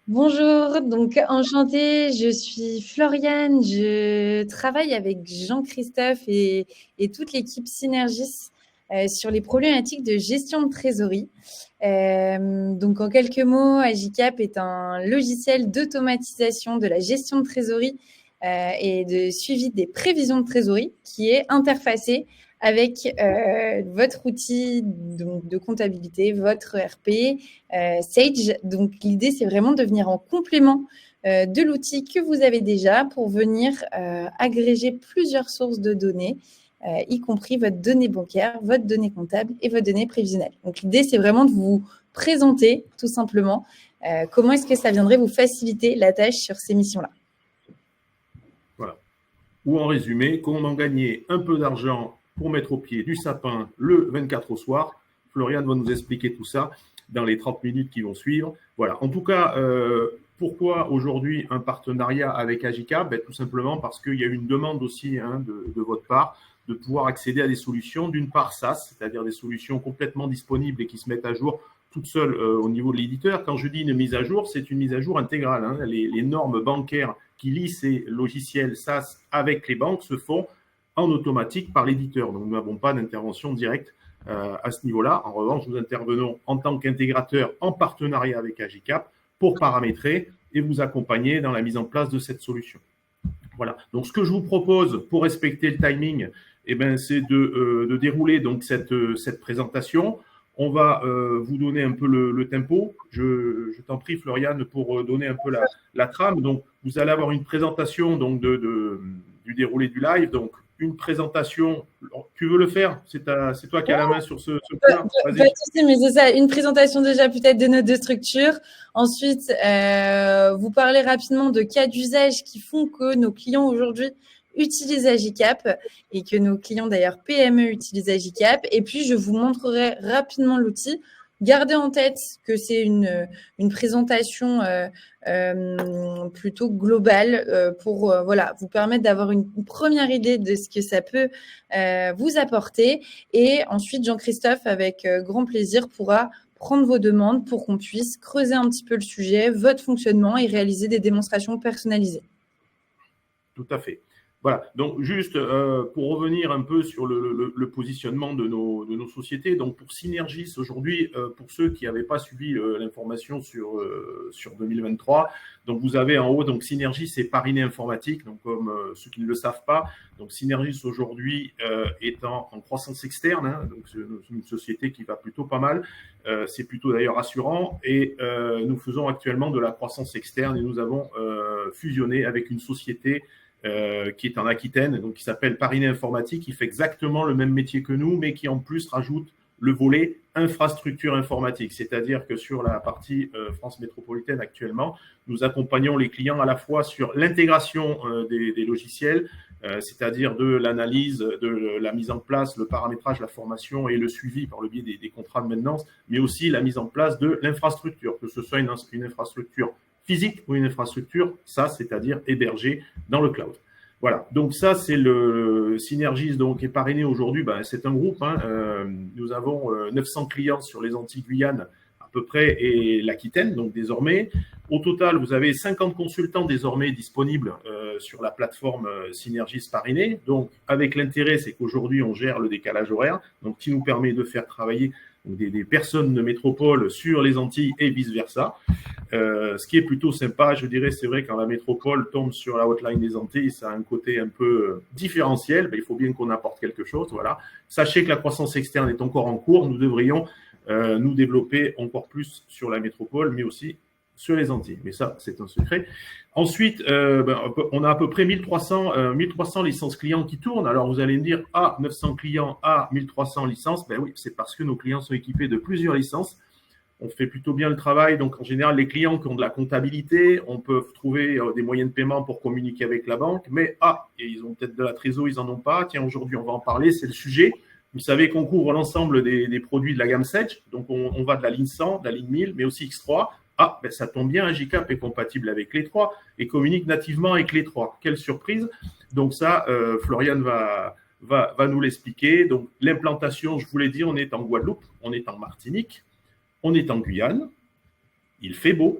Bonjour, donc enchantée, je suis Floriane, je travaille avec Jean-Christophe et toute l'équipe Synergis sur les problématiques de gestion de trésorerie. Donc en quelques mots, Agicap est un logiciel d'automatisation de la gestion de trésorerie et de suivi des prévisions de trésorerie qui est interfacé avec votre outil donc, de comptabilité, votre ERP, Sage. Donc, l'idée, c'est vraiment de venir en complément de l'outil que vous avez déjà pour venir agréger plusieurs sources de données, y compris votre donnée bancaire, votre donnée comptable et votre donnée prévisionnelle. Donc, l'idée, c'est vraiment de vous présenter tout simplement comment est-ce que ça viendrait vous faciliter la tâche sur ces missions-là. Voilà. Ou en résumé, comment gagner un peu d'argent pour mettre au pied du sapin le 24 au soir. Florian va nous expliquer tout ça dans les 30 minutes qui vont suivre. Voilà. En tout cas, pourquoi aujourd'hui un partenariat avec Agicap? Tout simplement parce qu'il y a une demande aussi de votre part de pouvoir accéder à des solutions, d'une part SaaS, c'est-à-dire des solutions complètement disponibles et qui se mettent à jour toutes seules au niveau de l'éditeur. Quand je dis une mise à jour, c'est une mise à jour intégrale. Les normes bancaires qui lient ces logiciels SaaS avec les banques se font en automatique par l'éditeur. Donc, nous n'avons pas d'intervention directe à ce niveau-là. En revanche, nous intervenons en tant qu'intégrateur en partenariat avec Agicap pour paramétrer et vous accompagner dans la mise en place de cette solution. Voilà. Donc, ce que je vous propose pour respecter le timing, c'est de dérouler donc cette présentation. On va vous donner un peu le tempo. Je t'en prie, Floriane, pour donner un peu la trame. Donc, vous allez avoir une présentation donc, du déroulé du live. Donc, une présentation. Tu veux le faire? C'est toi qui as la main sur ce point. Pas de souci, mais c'est ça, une présentation déjà peut-être de nos deux structures. Ensuite, vous parlez rapidement de cas d'usage qui font que nos clients aujourd'hui utilisent Agicap et que nos clients d'ailleurs PME utilisent Agicap. Et puis, je vous montrerai rapidement l'outil. Gardez en tête que c'est une présentation plutôt globale pour voilà, vous permettre d'avoir une première idée de ce que ça peut vous apporter. Et ensuite, Jean-Christophe, avec grand plaisir, pourra prendre vos demandes pour qu'on puisse creuser un petit peu le sujet, votre fonctionnement et réaliser des démonstrations personnalisées. Tout à fait. Voilà, donc juste pour revenir un peu sur le positionnement de nos sociétés, donc pour Synergis aujourd'hui, pour ceux qui n'avaient pas suivi l'information sur 2023, donc vous avez en haut, donc Synergis et Parinet Informatique, donc comme ceux qui ne le savent pas, donc Synergis aujourd'hui est en croissance externe, donc c'est une société qui va plutôt pas mal, c'est plutôt d'ailleurs rassurant, et nous faisons actuellement de la croissance externe et nous avons fusionné avec une société qui est en Aquitaine, donc qui s'appelle Parinet Informatique, qui fait exactement le même métier que nous, mais qui en plus rajoute le volet infrastructure informatique. C'est-à-dire que sur la partie France métropolitaine actuellement, nous accompagnons les clients à la fois sur l'intégration des logiciels, c'est-à-dire de l'analyse, de la mise en place, le paramétrage, la formation et le suivi par le biais des contrats de maintenance, mais aussi la mise en place de l'infrastructure, que ce soit une infrastructure physique ou une infrastructure, ça, c'est-à-dire hébergée dans le cloud. Voilà, donc ça, c'est le Synergis, donc, est parrainé aujourd'hui, c'est un groupe, nous avons 900 clients sur les Antilles Guyane à peu près et l'Aquitaine, donc désormais. Au total, vous avez 50 consultants désormais disponibles sur la plateforme Synergis parrainé. Donc, avec l'intérêt, c'est qu'aujourd'hui, on gère le décalage horaire, donc qui nous permet de faire travailler des personnes de métropole sur les Antilles et vice-versa. Ce qui est plutôt sympa, je dirais, c'est vrai, quand la métropole tombe sur la hotline des Antilles, ça a un côté un peu différentiel, il faut bien qu'on apporte quelque chose. Voilà. Sachez que la croissance externe est encore en cours, nous devrions nous développer encore plus sur la métropole, mais aussi sur les Antilles. Mais ça, c'est un secret. Ensuite, on a à peu près 1300 licences clients qui tournent. Alors, vous allez me dire, 900 clients, 1300 licences. Oui, c'est parce que nos clients sont équipés de plusieurs licences. On fait plutôt bien le travail. Donc, en général, les clients qui ont de la comptabilité, on peut trouver des moyens de paiement pour communiquer avec la banque. Mais, et ils ont peut-être de la trésorerie, ils n'en ont pas. Tiens, aujourd'hui, on va en parler, c'est le sujet. Vous savez qu'on couvre l'ensemble des produits de la gamme Sage. Donc, on va de la ligne 100, de la ligne 1000, mais aussi X3. Ça tombe bien, Agicap est compatible avec les trois et communique nativement avec les trois. Quelle surprise. Donc ça, Florian va nous l'expliquer. Donc l'implantation, je vous l'ai dit, on est en Guadeloupe, on est en Martinique, on est en Guyane. Il fait beau,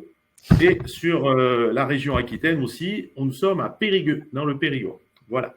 Et sur la région Aquitaine aussi, nous sommes à Périgueux, dans le Périgord. Voilà.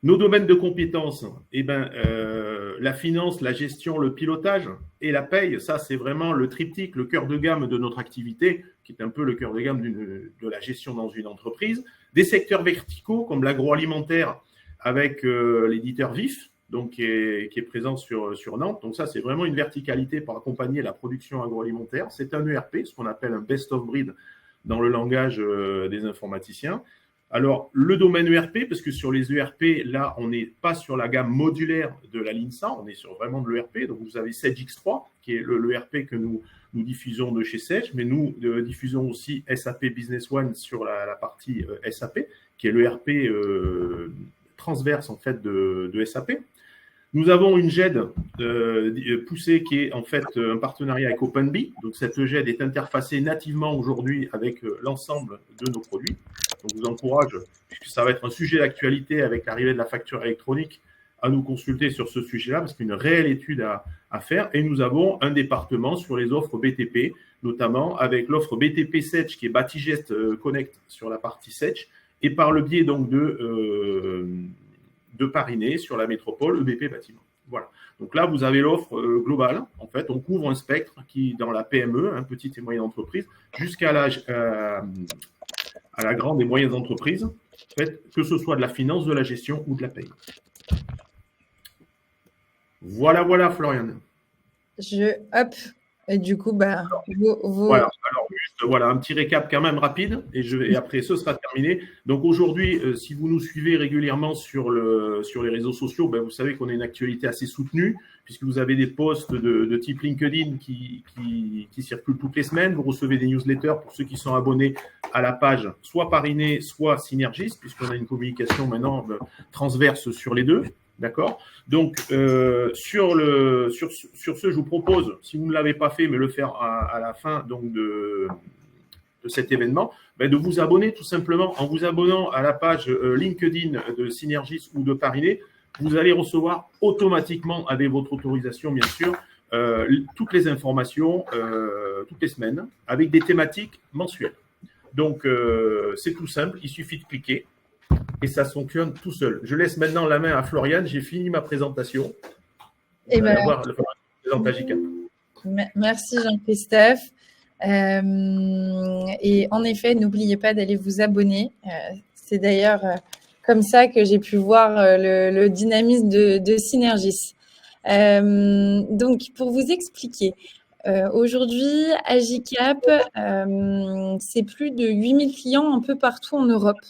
Nos domaines de compétences, la finance, la gestion, le pilotage et la paye, ça c'est vraiment le triptyque, le cœur de gamme de notre activité, qui est un peu le cœur de gamme de la gestion dans une entreprise. Des secteurs verticaux comme l'agroalimentaire avec l'éditeur Vif, donc qui est présent sur Nantes. Donc ça c'est vraiment une verticalité pour accompagner la production agroalimentaire. C'est un ERP, ce qu'on appelle un best of breed dans le langage des informaticiens. Alors, le domaine ERP, parce que sur les ERP, là, on n'est pas sur la gamme modulaire de la Linsa, on est sur vraiment de l'ERP. Donc, vous avez Sage X3, qui est l'ERP que nous diffusons de chez Sage, mais nous diffusons aussi SAP Business One sur la partie SAP, qui est l'ERP transverse, en fait, de SAP. Nous avons une GED poussée qui est en fait un partenariat avec OpenBee. Donc, cette GED est interfacée nativement aujourd'hui avec l'ensemble de nos produits. Donc, je vous encourage, puisque ça va être un sujet d'actualité avec l'arrivée de la facture électronique, à nous consulter sur ce sujet-là, parce qu'il y a une réelle étude à faire. Et nous avons un département sur les offres BTP, notamment avec l'offre BTP Sage, qui est Batigest Connect sur la partie Sage, et par le biais donc de Paris-Né sur la métropole EBP Bâtiment. Voilà. Donc là, vous avez l'offre globale. En fait, on couvre un spectre qui, dans la PME, petite et moyenne entreprise, jusqu'à à la grande et moyenne entreprise, en fait, que ce soit de la finance, de la gestion ou de la paye. Voilà, Florian. Et du coup, Voilà. Alors, juste, un petit récap quand même rapide, et après, ce sera terminé. Donc, aujourd'hui, si vous nous suivez régulièrement sur les réseaux sociaux, vous savez qu'on a une actualité assez soutenue, puisque vous avez des posts de type LinkedIn qui circulent toutes les semaines. Vous recevez des newsletters pour ceux qui sont abonnés à la page, soit Paris-Né, soit Synergis, puisqu'on a une communication maintenant transverse sur les deux. D'accord. Donc, sur ce, je vous propose, si vous ne l'avez pas fait, mais le faire à la fin donc de cet événement, de vous abonner tout simplement. En vous abonnant à la page LinkedIn de Synergis ou de Paris-Né, vous allez recevoir automatiquement, avec votre autorisation bien sûr, toutes les informations toutes les semaines avec des thématiques mensuelles. Donc, c'est tout simple, il suffit de cliquer. Et ça fonctionne tout seul. Je laisse maintenant la main à Floriane. J'ai fini ma présentation. Et merci Jean-Christophe. Et en effet, n'oubliez pas d'aller vous abonner. C'est d'ailleurs comme ça que j'ai pu voir le dynamisme de Synergis. Donc, pour vous expliquer, aujourd'hui, Agicap, c'est plus de 8000 clients un peu partout en Europe.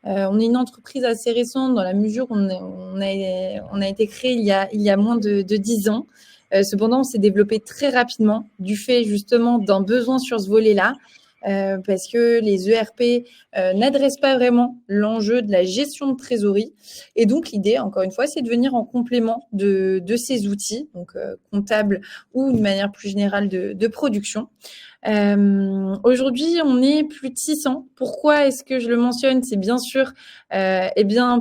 On est une entreprise assez récente dans la mesure où on a été créé il y a moins de 10 ans. Cependant, on s'est développé très rapidement du fait justement d'un besoin sur ce volet-là, parce que les ERP n'adressent pas vraiment l'enjeu de la gestion de trésorerie. Et donc, l'idée, encore une fois, c'est de venir en complément de ces outils, donc comptables ou de manière plus générale de production. Aujourd'hui, on est plus de 600. Pourquoi est-ce que je le mentionne? C'est bien sûr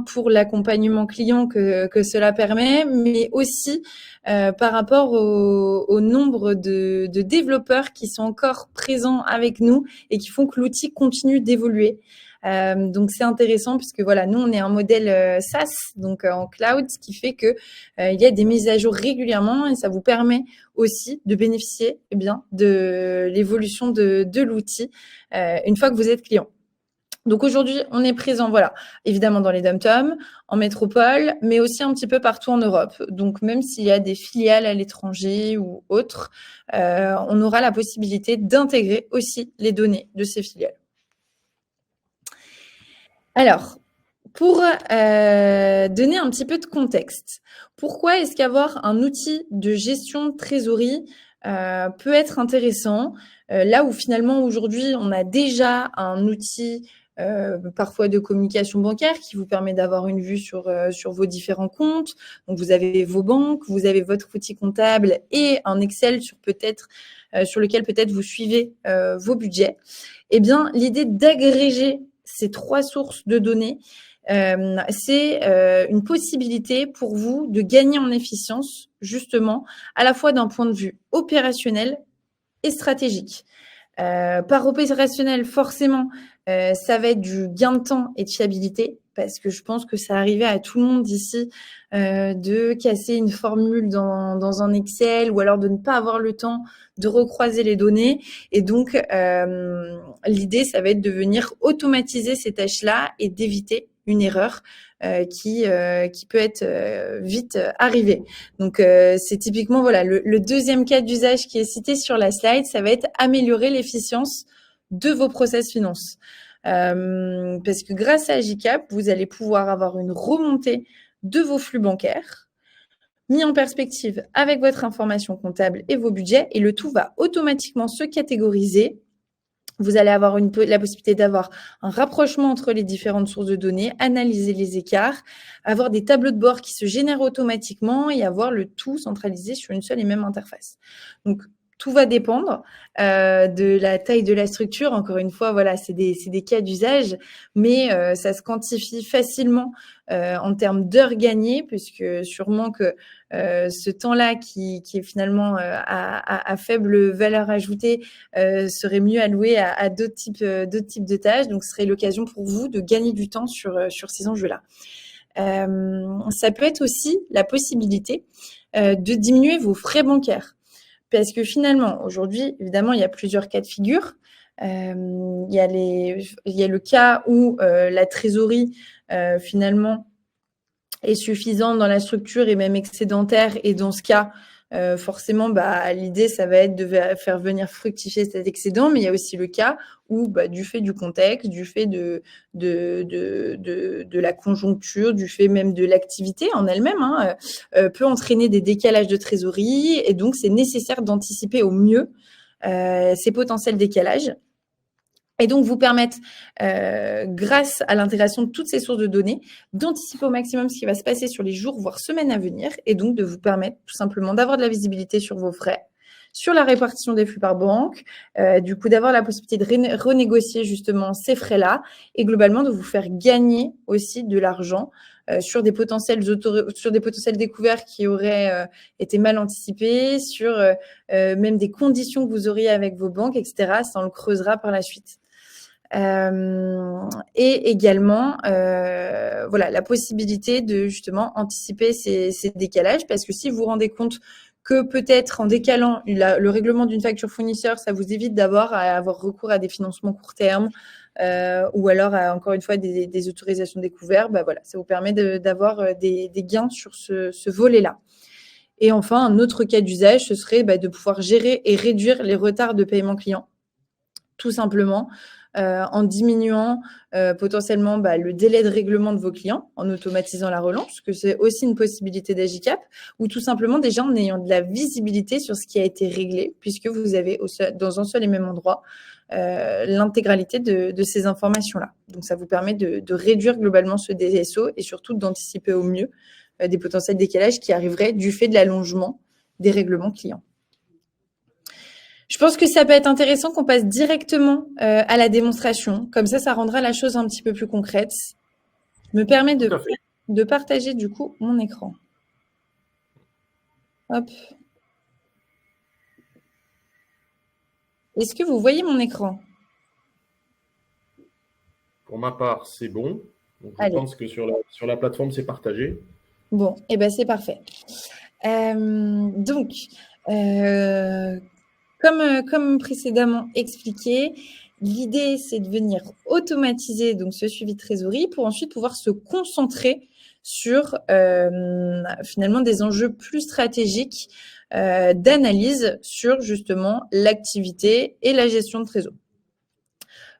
pour l'accompagnement client que cela permet, mais aussi par rapport au nombre de développeurs qui sont encore présents avec nous et qui font que l'outil continue d'évoluer. Donc c'est intéressant puisque voilà, nous on est un modèle SaaS, donc en cloud, ce qui fait que il y a des mises à jour régulièrement et ça vous permet aussi de bénéficier de l'évolution de l'outil une fois que vous êtes client. Donc aujourd'hui, on est présent, voilà, évidemment dans les dom-toms, en métropole, mais aussi un petit peu partout en Europe. Donc même s'il y a des filiales à l'étranger ou autres, on aura la possibilité d'intégrer aussi les données de ces filiales. Alors, pour donner un petit peu de contexte, pourquoi est-ce qu'avoir un outil de gestion de trésorerie peut être intéressant là où finalement aujourd'hui on a déjà un outil parfois de communication bancaire qui vous permet d'avoir une vue sur vos différents comptes. Donc vous avez vos banques, vous avez votre outil comptable et un Excel sur lequel peut-être vous suivez vos budgets. Eh bien, l'idée d'agréger ces 3 sources de données, c'est une possibilité pour vous de gagner en efficience, justement, à la fois d'un point de vue opérationnel et stratégique. Par opérationnel, forcément, ça va être du gain de temps et de fiabilité, parce que je pense que ça arrivait à tout le monde ici de casser une formule dans un Excel, ou alors de ne pas avoir le temps de recroiser les données. Et donc, l'idée, ça va être de venir automatiser ces tâches-là et d'éviter une erreur qui peut être vite arrivée. Donc, c'est typiquement voilà le deuxième cas d'usage qui est cité sur la slide, ça va être améliorer l'efficience de vos process finance. Parce que grâce à Agicap, vous allez pouvoir avoir une remontée de vos flux bancaires mis en perspective avec votre information comptable et vos budgets, et le tout va automatiquement se catégoriser. Vous allez avoir la possibilité d'avoir un rapprochement entre les différentes sources de données, analyser les écarts, avoir des tableaux de bord qui se génèrent automatiquement et avoir le tout centralisé sur une seule et même interface. Donc, tout va dépendre de la taille de la structure. Encore une fois, voilà, c'est des cas d'usage, mais ça se quantifie facilement en termes d'heures gagnées, puisque sûrement que ce temps-là qui est finalement à faible valeur ajoutée serait mieux alloué à d'autres types de tâches. Donc, ce serait l'occasion pour vous de gagner du temps sur ces enjeux-là. Ça peut être aussi la possibilité de diminuer vos frais bancaires. Parce que finalement, aujourd'hui, évidemment, il y a plusieurs cas de figure. Il y a le cas où la trésorerie, finalement, est suffisante dans la structure et même excédentaire. Et dans ce cas, forcément, l'idée, ça va être de faire venir fructifier cet excédent. Mais il y a aussi le cas où, du fait du contexte, du fait de la conjoncture, du fait même de l'activité en elle-même, peut entraîner des décalages de trésorerie. Et donc, c'est nécessaire d'anticiper au mieux ces potentiels décalages. Et donc, vous permettre, grâce à l'intégration de toutes ces sources de données, d'anticiper au maximum ce qui va se passer sur les jours, voire semaines à venir, et donc de vous permettre tout simplement d'avoir de la visibilité sur vos frais, sur la répartition des flux par banque, du coup d'avoir la possibilité de renégocier justement ces frais-là, et globalement de vous faire gagner aussi de l'argent sur des potentiels découverts qui auraient été mal anticipés, sur même des conditions que vous auriez avec vos banques, etc. Ça, on le creusera par la suite. Et également la possibilité de justement anticiper ces décalages, parce que si vous vous rendez compte que peut-être en décalant le règlement d'une facture fournisseur, ça vous évite d'avoir à avoir recours à des financements court terme ou alors à, encore une fois, des autorisations découvertes, ça vous permet d'avoir des gains sur ce volet-là. Et enfin, un autre cas d'usage, ce serait de pouvoir gérer et réduire les retards de paiement client, tout simplement, en diminuant potentiellement le délai de règlement de vos clients, en automatisant la relance, que c'est aussi une possibilité d'Agicap, ou tout simplement déjà en ayant de la visibilité sur ce qui a été réglé, puisque vous avez dans un seul et même endroit l'intégralité de ces informations-là. Donc, ça vous permet de réduire globalement ce DSO et surtout d'anticiper au mieux des potentiels décalages qui arriveraient du fait de l'allongement des règlements clients. Je pense que ça peut être intéressant qu'on passe directement à la démonstration. Comme ça rendra la chose un petit peu plus concrète. Je me permets de partager du coup mon écran. Hop. Est-ce que vous voyez mon écran? Pour ma part, c'est bon. Donc, je pense que sur la plateforme, c'est partagé. Bon, c'est parfait. Donc, comme précédemment expliqué, l'idée, c'est de venir automatiser donc ce suivi de trésorerie pour ensuite pouvoir se concentrer sur finalement des enjeux plus stratégiques d'analyse sur justement l'activité et la gestion de trésor.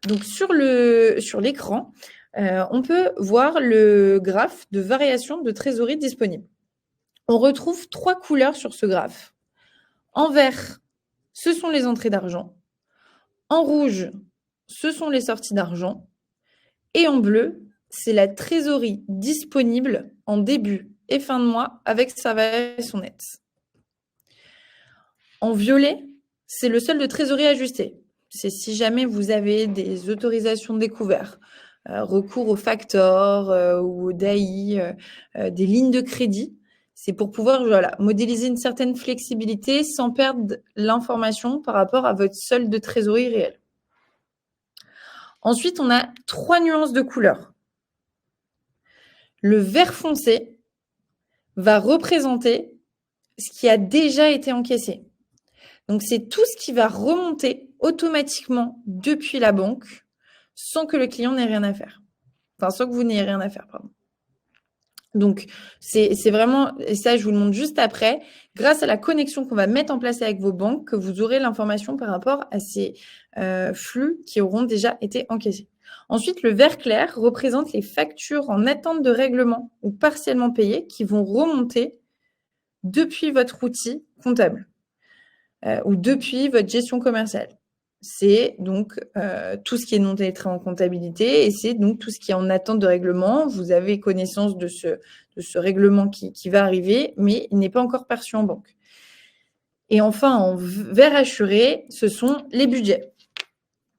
Donc, sur l'écran, on peut voir le graphe de variation de trésorerie disponible. On retrouve 3 couleurs sur ce graphe. En vert, ce sont les entrées d'argent. En rouge, ce sont les sorties d'argent. Et en bleu, c'est la trésorerie disponible en début et fin de mois avec sa variation nette. En violet, c'est le solde de trésorerie ajusté. C'est si jamais vous avez des autorisations de découvert, recours au factor ou au DAI, des lignes de crédit. C'est pour pouvoir modéliser une certaine flexibilité sans perdre l'information par rapport à votre solde de trésorerie réel. Ensuite, on a 3 nuances de couleurs. Le vert foncé va représenter ce qui a déjà été encaissé. Donc, c'est tout ce qui va remonter automatiquement depuis la banque sans que le client n'ait rien à faire. Enfin, sans que vous n'ayez rien à faire, pardon. Donc, c'est vraiment, et ça, je vous le montre juste après, grâce à la connexion qu'on va mettre en place avec vos banques, que vous aurez l'information par rapport à ces flux qui auront déjà été encaissés. Ensuite, le vert clair représente les factures en attente de règlement ou partiellement payées qui vont remonter depuis votre outil comptable ou depuis votre gestion commerciale. C'est donc tout ce qui est non lettré en comptabilité et c'est donc tout ce qui est en attente de règlement. Vous avez connaissance de ce règlement qui va arriver, mais il n'est pas encore perçu en banque. Et enfin, en vert assuré, ce sont les budgets.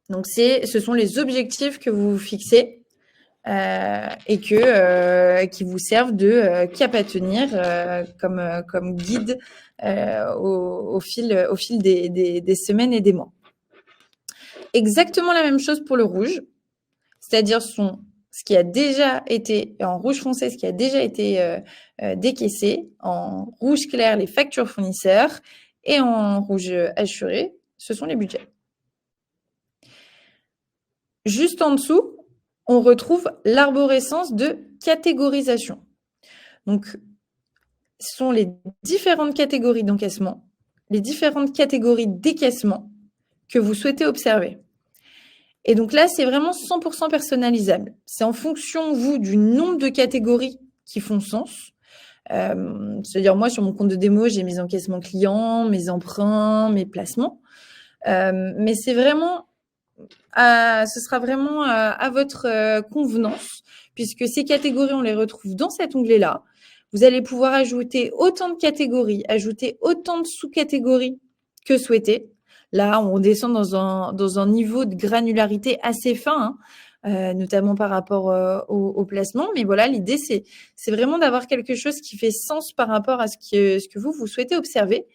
Donc, ce sont les objectifs que vous fixez et qui vous servent de cap à tenir comme guide au fil des semaines et des mois. Exactement la même chose pour le rouge, c'est-à-dire ce qui a déjà été en rouge foncé, ce qui a déjà été décaissé, en rouge clair les factures fournisseurs et en rouge assuré, ce sont les budgets. Juste en dessous, on retrouve l'arborescence de catégorisation. Donc, ce sont les différentes catégories d'encaissement, les différentes catégories décaissement que vous souhaitez observer. Et donc là, c'est vraiment 100% personnalisable. C'est en fonction, vous, du nombre de catégories qui font sens. C'est-à-dire, moi, sur mon compte de démo, j'ai mes encaissements clients, mes emprunts, mes placements. Mais c'est vraiment, ce sera vraiment à votre convenance, puisque ces catégories, on les retrouve dans cet onglet-là. Vous allez pouvoir ajouter autant de catégories, ajouter autant de sous-catégories que souhaité. Là, on descend dans un niveau de granularité assez fin, notamment par rapport au placement. Mais voilà, l'idée, c'est vraiment d'avoir quelque chose qui fait sens par rapport à ce que vous souhaitez observer,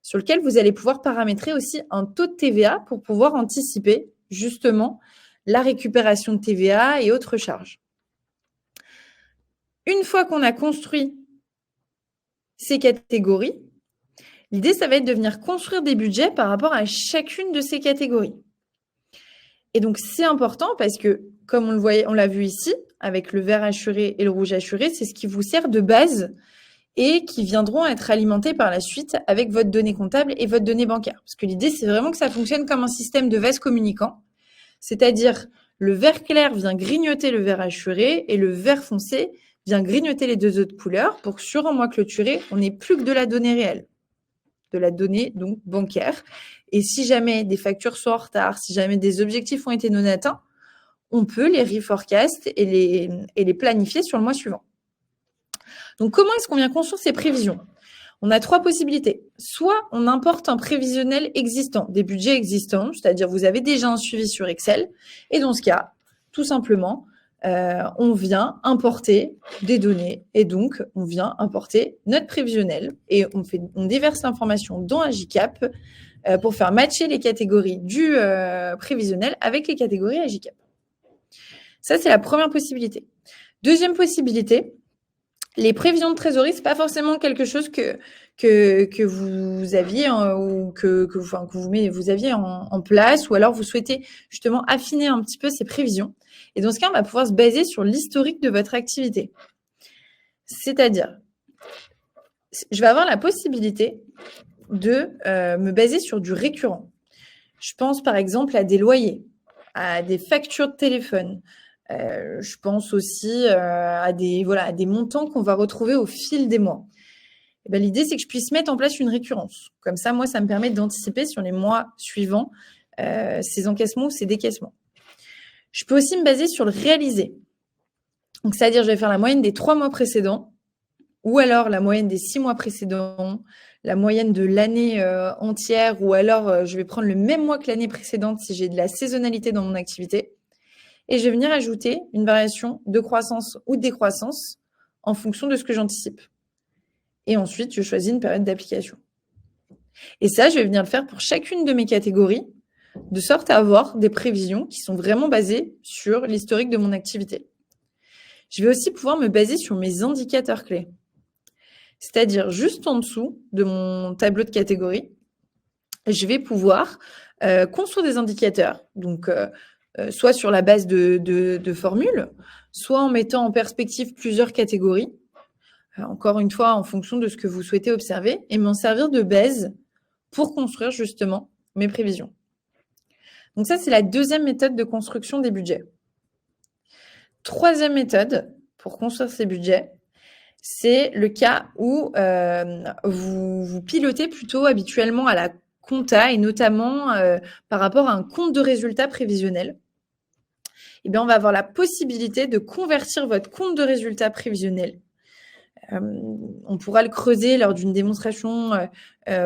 sur lequel vous allez pouvoir paramétrer aussi un taux de TVA pour pouvoir anticiper justement la récupération de TVA et autres charges. Une fois qu'on a construit ces catégories, l'idée, ça va être de venir construire des budgets par rapport à chacune de ces catégories. Et donc, c'est important parce que, comme on l'a vu ici, avec le vert assuré et le rouge assuré, c'est ce qui vous sert de base et qui viendront être alimentés par la suite avec votre donnée comptable et votre donnée bancaire. Parce que l'idée, c'est vraiment que ça fonctionne comme un système de vase communicant. C'est-à-dire, le vert clair vient grignoter le vert assuré et le vert foncé vient grignoter les deux autres couleurs pour que sur un mois clôturé, on n'ait plus que de la donnée réelle. De la donnée donc bancaire. Et si jamais des factures sont en retard, si jamais des objectifs ont été non atteints, on peut les reforecast et les planifier sur le mois suivant. Donc, comment est-ce qu'on vient construire ces prévisions ? On a 3 possibilités. Soit on importe un prévisionnel existant, des budgets existants, c'est-à-dire vous avez déjà un suivi sur Excel, et dans ce cas, tout simplement, on vient importer des données et donc on vient importer notre prévisionnel et on déverse l'information dans Agicap pour faire matcher les catégories du prévisionnel avec les catégories Agicap. Ça, c'est la première possibilité. Deuxième possibilité, les prévisions de trésorerie, c'est pas forcément quelque chose que vous aviez ou que vous aviez en place, ou alors vous souhaitez justement affiner un petit peu ces prévisions. Et dans ce cas, on va pouvoir se baser sur l'historique de votre activité. C'est-à-dire, je vais avoir la possibilité de me baser sur du récurrent. Je pense par exemple à des loyers, à des factures de téléphone. Je pense aussi à des montants qu'on va retrouver au fil des mois. Et ben, l'idée, c'est que je puisse mettre en place une récurrence. Comme ça, moi, ça me permet d'anticiper sur les mois suivants ces encaissements ou ces décaissements. Je peux aussi me baser sur le réalisé. Donc, c'est-à-dire, je vais faire la moyenne des 3 mois précédents ou alors la moyenne des 6 mois précédents, la moyenne de l'année entière, ou alors je vais prendre le même mois que l'année précédente si j'ai de la saisonnalité dans mon activité. Et je vais venir ajouter une variation de croissance ou de décroissance en fonction de ce que j'anticipe. Et ensuite, je choisis une période d'application. Et ça, je vais venir le faire pour chacune de mes catégories, de sorte à avoir des prévisions qui sont vraiment basées sur l'historique de mon activité. Je vais aussi pouvoir me baser sur mes indicateurs clés. C'est-à-dire juste en dessous de mon tableau de catégories, je vais pouvoir construire des indicateurs. Donc, soit sur la base de formules, soit en mettant en perspective plusieurs catégories. Encore une fois, en fonction de ce que vous souhaitez observer, et m'en servir de base pour construire justement mes prévisions. Donc ça, c'est la deuxième méthode de construction des budgets. Troisième méthode pour construire ces budgets, c'est le cas où vous pilotez plutôt habituellement à la compta et notamment par rapport à un compte de résultat prévisionnel. Eh bien, on va avoir la possibilité de convertir votre compte de résultat prévisionnel. On pourra le creuser lors d'une démonstration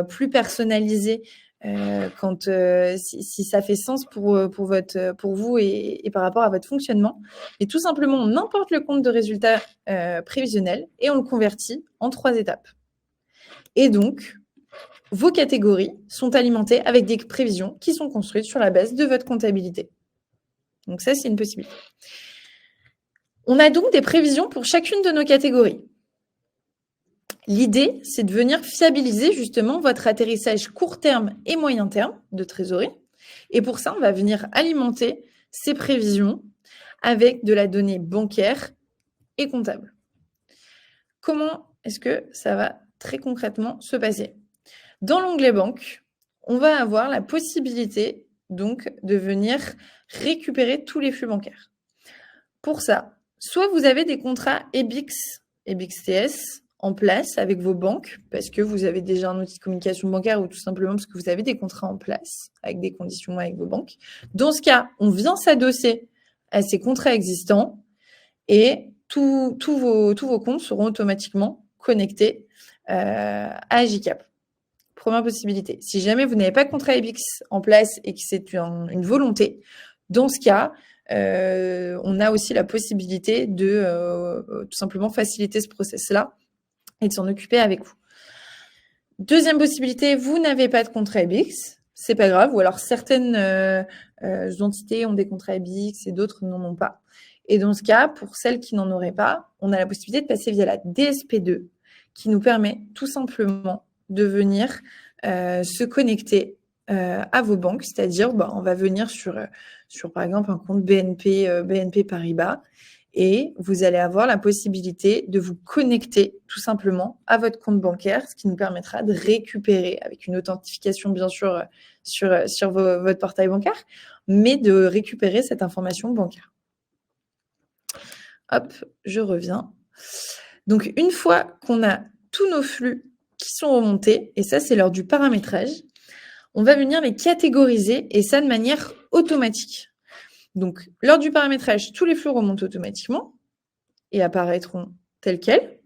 plus personnalisée si ça fait sens pour vous et par rapport à votre fonctionnement. Et tout simplement, on importe le compte de résultat prévisionnel et on le convertit en 3 étapes. Et donc, vos catégories sont alimentées avec des prévisions qui sont construites sur la base de votre comptabilité. Donc ça, c'est une possibilité. On a donc des prévisions pour chacune de nos catégories. L'idée, c'est de venir fiabiliser justement votre atterrissage court terme et moyen terme de trésorerie. Et pour ça, on va venir alimenter ces prévisions avec de la donnée bancaire et comptable. Comment est-ce que ça va très concrètement se passer? Dans l'onglet banque, on va avoir la possibilité donc de venir récupérer tous les flux bancaires. Pour ça, soit vous avez des contrats EBIX, EBIX-TS en place avec vos banques parce que vous avez déjà un outil de communication bancaire ou tout simplement parce que vous avez des contrats en place avec des conditions avec vos banques. Dans ce cas, on vient s'adosser à ces contrats existants et tous vos comptes seront automatiquement connectés à Agicap. Première possibilité. Si jamais vous n'avez pas de contrat EBIX en place et que c'est une volonté, dans ce cas, on a aussi la possibilité de tout simplement faciliter ce process-là et de s'en occuper avec vous. Deuxième possibilité, vous n'avez pas de contrat EBIX, c'est pas grave, ou alors certaines entités ont des contrats EBIX et d'autres n'en ont pas. Et dans ce cas, pour celles qui n'en auraient pas, on a la possibilité de passer via la DSP2 qui nous permet tout simplement de venir se connecter à vos banques, c'est-à-dire on va venir sur par exemple un compte BNP Paribas et vous allez avoir la possibilité de vous connecter tout simplement à votre compte bancaire, ce qui nous permettra de récupérer avec une authentification bien sûr sur votre portail bancaire, mais de récupérer cette information bancaire. Hop, je reviens. Donc une fois qu'on a tous nos flux qui sont remontés, et ça c'est l'heure du paramétrage, on va venir les catégoriser et ça de manière automatique. Donc, lors du paramétrage, tous les flux remontent automatiquement et apparaîtront tels quels.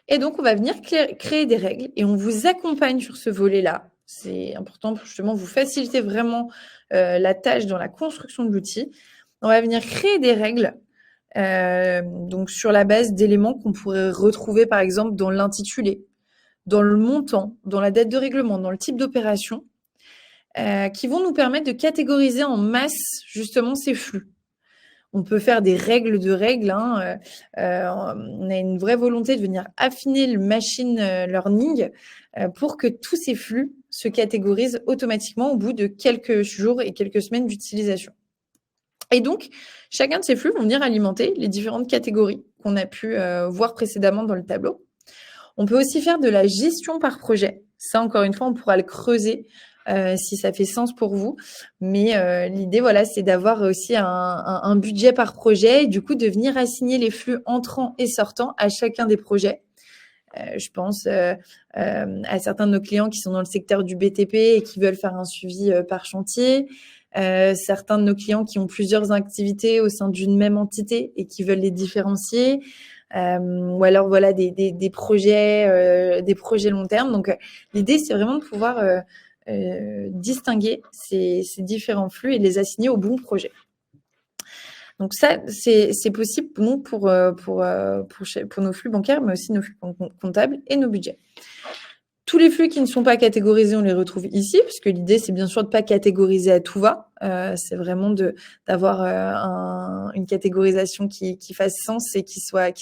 Et donc, on va venir créer des règles et on vous accompagne sur ce volet-là. C'est important pour justement vous faciliter vraiment la tâche dans la construction de l'outil. On va venir créer des règles donc sur la base d'éléments qu'on pourrait retrouver par exemple dans l'intitulé, dans le montant, dans la date de règlement, dans le type d'opération, qui vont nous permettre de catégoriser en masse justement ces flux. On peut faire des règles de règles. On a une vraie volonté de venir affiner le machine learning pour que tous ces flux se catégorisent automatiquement au bout de quelques jours et quelques semaines d'utilisation. Et donc, chacun de ces flux vont venir alimenter les différentes catégories qu'on a pu voir précédemment dans le tableau. On peut aussi faire de la gestion par projet. Ça, encore une fois, on pourra le creuser si ça fait sens pour vous. Mais l'idée, voilà, c'est d'avoir aussi un budget par projet et du coup, de venir assigner les flux entrants et sortants à chacun des projets. Je pense à certains de nos clients qui sont dans le secteur du BTP et qui veulent faire un suivi par chantier. Certains de nos clients qui ont plusieurs activités au sein d'une même entité et qui veulent les différencier. Ou alors voilà des projets long terme. Donc l'idée c'est vraiment de pouvoir distinguer ces différents flux et les assigner au bon projet. Donc ça, c'est possible non, pour nos flux bancaires, mais aussi nos flux comptables et nos budgets. Tous les flux qui ne sont pas catégorisés, on les retrouve ici, puisque l'idée, c'est bien sûr de ne pas catégoriser à tout va. C'est vraiment d'avoir une catégorisation qui fasse sens et qui soit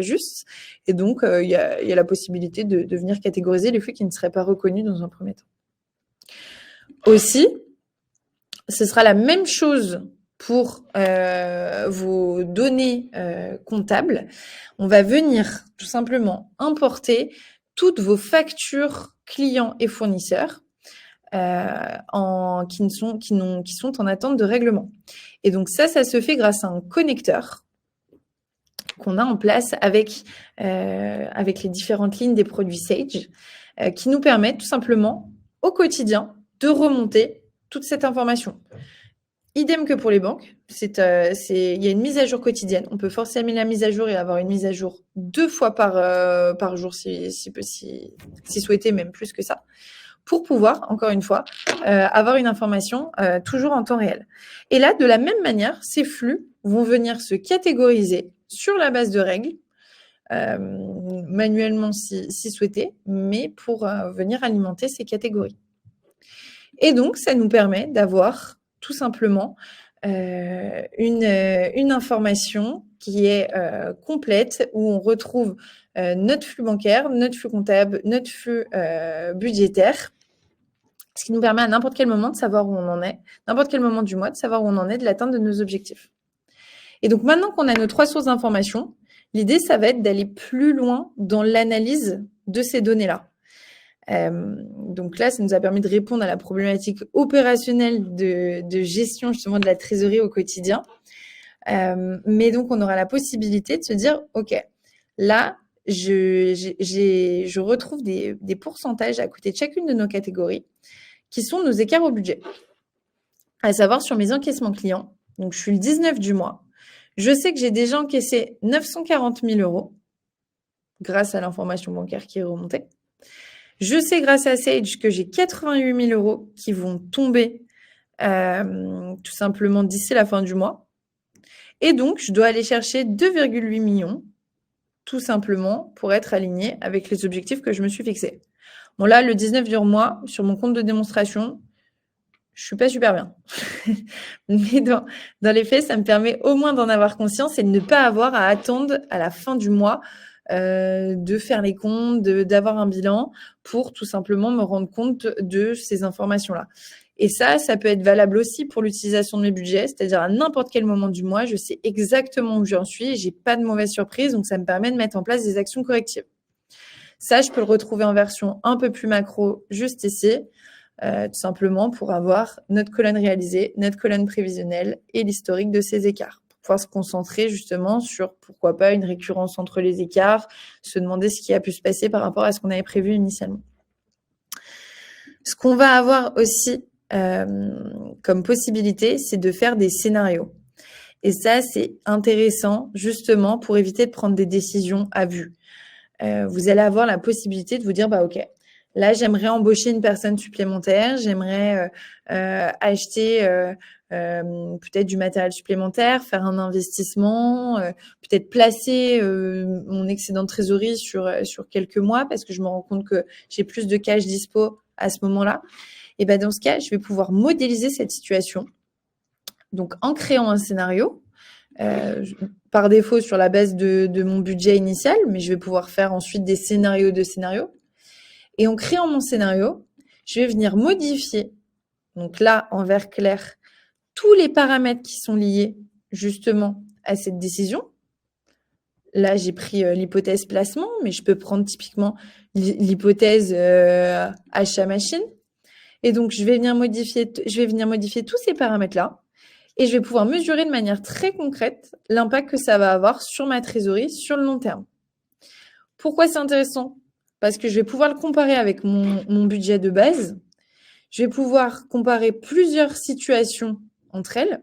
juste. Et donc, il y a la possibilité de venir catégoriser les flux qui ne seraient pas reconnus dans un premier temps. Aussi, ce sera la même chose pour vos données comptables. On va venir tout simplement importer toutes vos factures clients et fournisseurs qui sont en attente de règlement. Et donc ça se fait grâce à un connecteur qu'on a en place avec les différentes lignes des produits Sage qui nous permettent tout simplement au quotidien de remonter toute cette information. Idem que pour les banques, il y a une mise à jour quotidienne. On peut forcer la mise à jour et avoir une mise à jour 2 fois par jour si souhaité, même plus que ça, pour pouvoir, encore une fois, avoir une information toujours en temps réel. Et là, de la même manière, ces flux vont venir se catégoriser sur la base de règles, manuellement si souhaité, mais pour venir alimenter ces catégories. Et donc, ça nous permet d'avoir tout simplement une information qui est complète, où on retrouve notre flux bancaire, notre flux comptable, notre flux budgétaire, ce qui nous permet à n'importe quel moment de savoir où on en est, n'importe quel moment du mois, de savoir où on en est, de l'atteinte de nos objectifs. Et donc, maintenant qu'on a nos 3 sources d'information, l'idée, ça va être d'aller plus loin dans l'analyse de ces données-là. Donc là, ça nous a permis de répondre à la problématique opérationnelle de gestion justement de la trésorerie au quotidien. Mais donc, on aura la possibilité de se dire, OK, là, je retrouve des pourcentages à côté de chacune de nos catégories qui sont nos écarts au budget. À savoir sur mes encaissements clients. Donc, je suis le 19 du mois. Je sais que j'ai déjà encaissé 940 000 € grâce à l'information bancaire qui est remontée. Je sais grâce à Sage que j'ai 88 000 € qui vont tomber tout simplement d'ici la fin du mois. Et donc, je dois aller chercher 2,8 millions tout simplement pour être aligné avec les objectifs que je me suis fixés. Bon là, le 19 du mois, sur mon compte de démonstration, je suis pas super bien. Mais dans les faits, ça me permet au moins d'en avoir conscience et de ne pas avoir à attendre à la fin du mois de faire les comptes, d'avoir un bilan pour tout simplement me rendre compte de ces informations-là. Et ça peut être valable aussi pour l'utilisation de mes budgets, c'est-à-dire à n'importe quel moment du mois, je sais exactement où j'en suis et j'ai pas de mauvaise surprise, donc ça me permet de mettre en place des actions correctives. Ça, je peux le retrouver en version un peu plus macro juste ici, tout simplement pour avoir notre colonne réalisée, notre colonne prévisionnelle et l'historique de ces écarts. Pouvoir se concentrer justement sur, pourquoi pas, une récurrence entre les écarts, se demander ce qui a pu se passer par rapport à ce qu'on avait prévu initialement. Ce qu'on va avoir aussi comme possibilité, c'est de faire des scénarios. Et ça, c'est intéressant justement pour éviter de prendre des décisions à vue. Vous allez avoir la possibilité de vous dire, OK, là, j'aimerais embaucher une personne supplémentaire, j'aimerais acheter peut-être du matériel supplémentaire, faire un investissement, peut-être placer mon excédent de trésorerie sur quelques mois parce que je me rends compte que j'ai plus de cash dispo à ce moment-là. Et dans ce cas, je vais pouvoir modéliser cette situation. Donc, en créant un scénario, par défaut sur la base de mon budget initial, mais je vais pouvoir faire ensuite des scénarios de scénarios. Et en créant mon scénario, je vais venir modifier, donc là, en vert clair, tous les paramètres qui sont liés justement à cette décision. Là, j'ai pris l'hypothèse placement, mais je peux prendre typiquement l'hypothèse achat machine. Et donc, je vais venir modifier tous ces paramètres-là et je vais pouvoir mesurer de manière très concrète l'impact que ça va avoir sur ma trésorerie sur le long terme. Pourquoi c'est intéressant ? Parce que je vais pouvoir le comparer avec mon budget de base. Je vais pouvoir comparer plusieurs situations entre elles.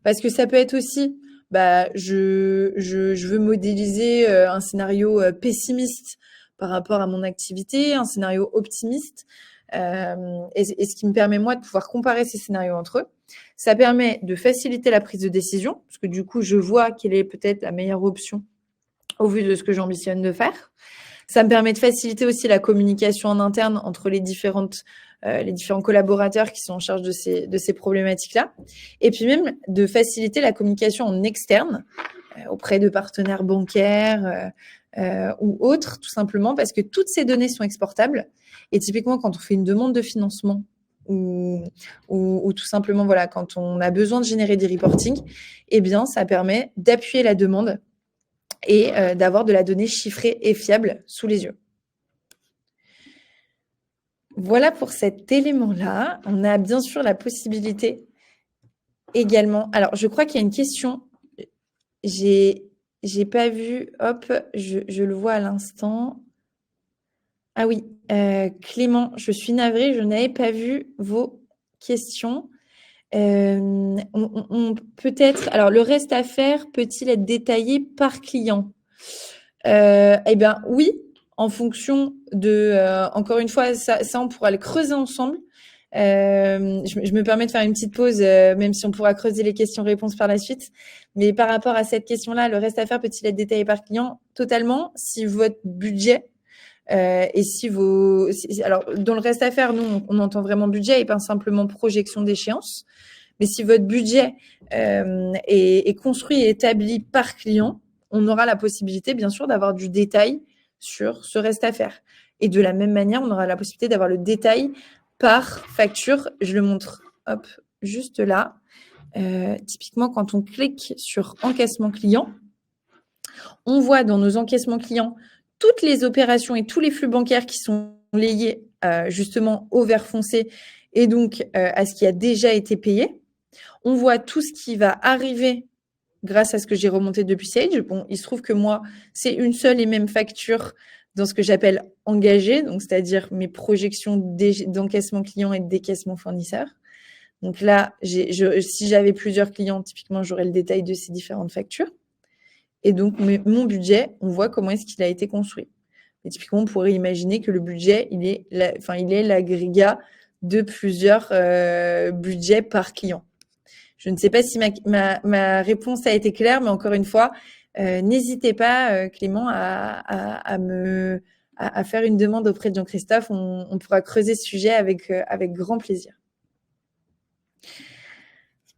Parce que ça peut être aussi, je veux modéliser un scénario pessimiste par rapport à mon activité, un scénario optimiste. et ce qui me permet, moi, de pouvoir comparer ces scénarios entre eux. Ça permet de faciliter la prise de décision, parce que du coup, je vois quelle est peut-être la meilleure option au vu de ce que j'ambitionne de faire. Ça me permet de faciliter aussi la communication en interne entre les différents collaborateurs qui sont en charge de ces problématiques-là. Et puis même de faciliter la communication en externe auprès de partenaires bancaires ou autres, tout simplement parce que toutes ces données sont exportables. Et typiquement, quand on fait une demande de financement ou tout simplement, voilà, quand on a besoin de générer des reportings, eh bien, ça permet d'appuyer la demande et d'avoir de la donnée chiffrée et fiable sous les yeux. Voilà pour cet élément-là. On a bien sûr la possibilité également. Alors, je crois qu'il y a une question. J'ai pas vu. Hop, je le vois à l'instant. Ah oui, Clément, je suis navrée, je n'avais pas vu vos questions. Peut-être. Alors, le reste à faire peut-il être détaillé par client? Eh bien, oui, en fonction de. Encore une fois, ça, on pourra le creuser ensemble. Je me permets de faire une petite pause, même si on pourra creuser les questions-réponses par la suite. Mais par rapport à cette question-là, le reste à faire peut-il être détaillé par client? Totalement. Si votre budget et si vos. Alors, dans le reste à faire, nous, on entend vraiment budget et pas simplement projection d'échéance. Mais si votre budget est construit et établi par client, on aura la possibilité, bien sûr, d'avoir du détail sur ce reste à faire. Et de la même manière, on aura la possibilité d'avoir le détail par facture. Je le montre, hop, juste là. Typiquement, quand on clique sur encaissement client, on voit dans nos encaissements clients toutes les opérations et tous les flux bancaires qui sont liés justement au vert foncé et donc à ce qui a déjà été payé. On voit tout ce qui va arriver grâce à ce que j'ai remonté depuis Sage. Bon, il se trouve que moi, c'est une seule et même facture dans ce que j'appelle engagée, donc c'est-à-dire mes projections d'encaissement client et de décaissement fournisseur. Donc là, si j'avais plusieurs clients, typiquement, j'aurais le détail de ces différentes factures. Et donc, mon budget, on voit comment est-ce qu'il a été construit. Et typiquement, on pourrait imaginer que le budget, il est l'agrégat de plusieurs budgets par client. Je ne sais pas si ma réponse a été claire, mais encore une fois, n'hésitez pas, Clément, à faire une demande auprès de Jean-Christophe. On pourra creuser ce sujet avec grand plaisir.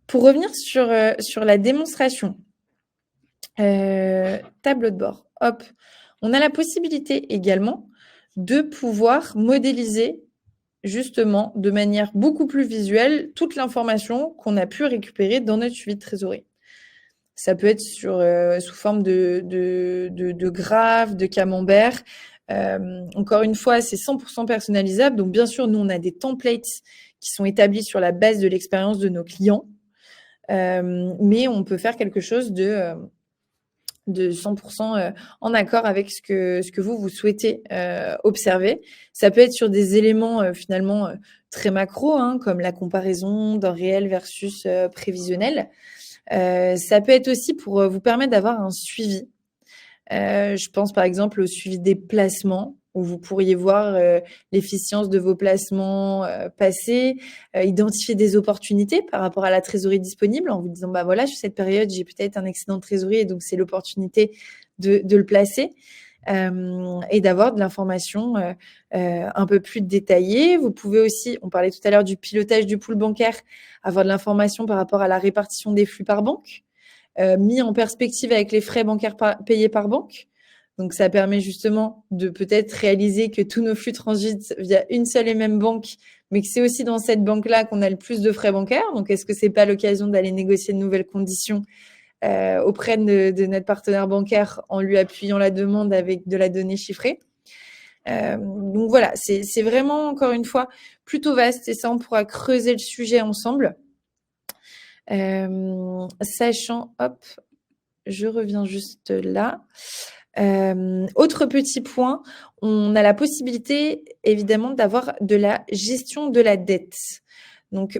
Pour revenir sur la démonstration, tableau de bord, hop, on a la possibilité également de pouvoir modéliser justement de manière beaucoup plus visuelle toute l'information qu'on a pu récupérer dans notre suivi de trésorerie. Ça peut être sous forme de graphes, de camembert. Encore une fois, c'est 100% personnalisable. Donc, bien sûr, nous, on a des templates qui sont établis sur la base de l'expérience de nos clients. Mais on peut faire quelque chose de 100% en accord avec ce que vous souhaitez observer. Ça peut être sur des éléments finalement très macro, hein, comme la comparaison d'un réel versus prévisionnel. Ça peut être aussi pour vous permettre d'avoir un suivi. Je pense par exemple au suivi des placements, où vous pourriez voir l'efficience de vos placements passés, identifier des opportunités par rapport à la trésorerie disponible en vous disant, bah voilà, sur cette période, j'ai peut-être un excédent de trésorerie et donc c'est l'opportunité de le placer et d'avoir de l'information un peu plus détaillée. Vous pouvez aussi, on parlait tout à l'heure du pilotage du pool bancaire, avoir de l'information par rapport à la répartition des flux par banque, mis en perspective avec les frais bancaires payés par banque. Donc, ça permet justement de peut-être réaliser que tous nos flux transitent via une seule et même banque, mais que c'est aussi dans cette banque-là qu'on a le plus de frais bancaires. Donc, est-ce que c'est pas l'occasion d'aller négocier de nouvelles conditions auprès de notre partenaire bancaire en lui appuyant la demande avec de la donnée chiffrée? Donc, voilà, c'est vraiment, encore une fois, plutôt vaste et ça, on pourra creuser le sujet ensemble. Sachant, hop, je reviens juste là. Autre petit point, on a la possibilité évidemment d'avoir de la gestion de la dette. Donc,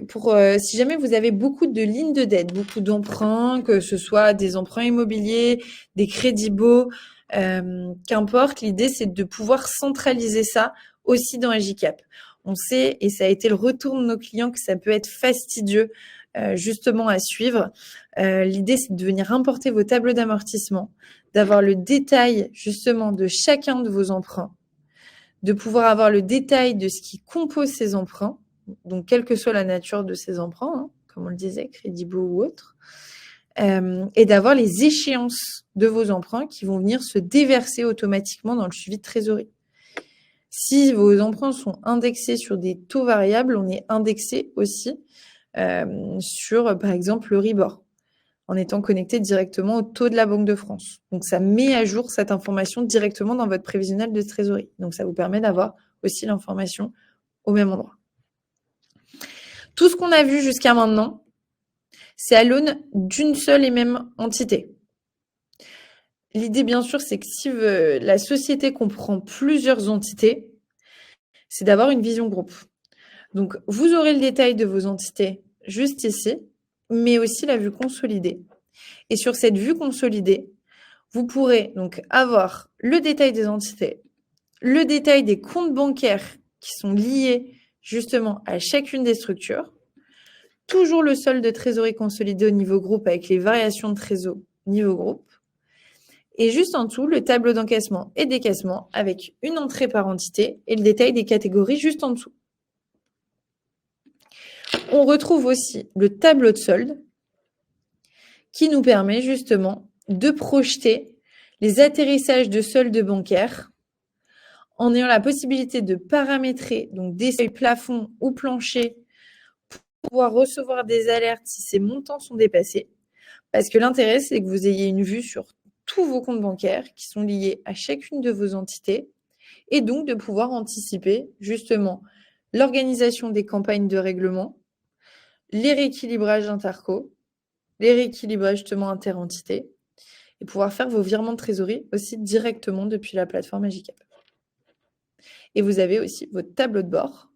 si jamais vous avez beaucoup de lignes de dette, beaucoup d'emprunts, que ce soit des emprunts immobiliers, des crédits baux, qu'importe, l'idée c'est de pouvoir centraliser ça aussi dans Agicap. On sait, et ça a été le retour de nos clients, que ça peut être fastidieux justement à suivre. L'idée, c'est de venir importer vos tableaux d'amortissement, d'avoir le détail justement de chacun de vos emprunts, de pouvoir avoir le détail de ce qui compose ces emprunts, donc quelle que soit la nature de ces emprunts, hein, comme on le disait, Créditbo ou autre, et d'avoir les échéances de vos emprunts qui vont venir se déverser automatiquement dans le suivi de trésorerie. Si vos emprunts sont indexés sur des taux variables, on est indexé aussi sur, par exemple, le Ribor, en étant connecté directement au taux de la Banque de France. Donc, ça met à jour cette information directement dans votre prévisionnel de trésorerie. Donc, ça vous permet d'avoir aussi l'information au même endroit. Tout ce qu'on a vu jusqu'à maintenant, c'est à l'aune d'une seule et même entité. L'idée, bien sûr, c'est que si la société comprend plusieurs entités, c'est d'avoir une vision groupe. Donc, vous aurez le détail de vos entités juste ici, mais aussi la vue consolidée. Et sur cette vue consolidée, vous pourrez donc avoir le détail des entités, le détail des comptes bancaires qui sont liés justement à chacune des structures, toujours le solde de trésorerie consolidé au niveau groupe avec les variations de trésor niveau groupe, et juste en dessous, le tableau d'encaissement et décaissement avec une entrée par entité et le détail des catégories juste en dessous. On retrouve aussi le tableau de solde qui nous permet justement de projeter les atterrissages de solde bancaire en ayant la possibilité de paramétrer donc des seuils plafonds ou planchers pour pouvoir recevoir des alertes si ces montants sont dépassés. Parce que l'intérêt, c'est que vous ayez une vue sur tous vos comptes bancaires qui sont liés à chacune de vos entités et donc de pouvoir anticiper justement l'organisation des campagnes de règlement, les rééquilibrages interco, les rééquilibrages justement interentités et pouvoir faire vos virements de trésorerie aussi directement depuis la plateforme Agicap. Et vous avez aussi vos tableaux de bord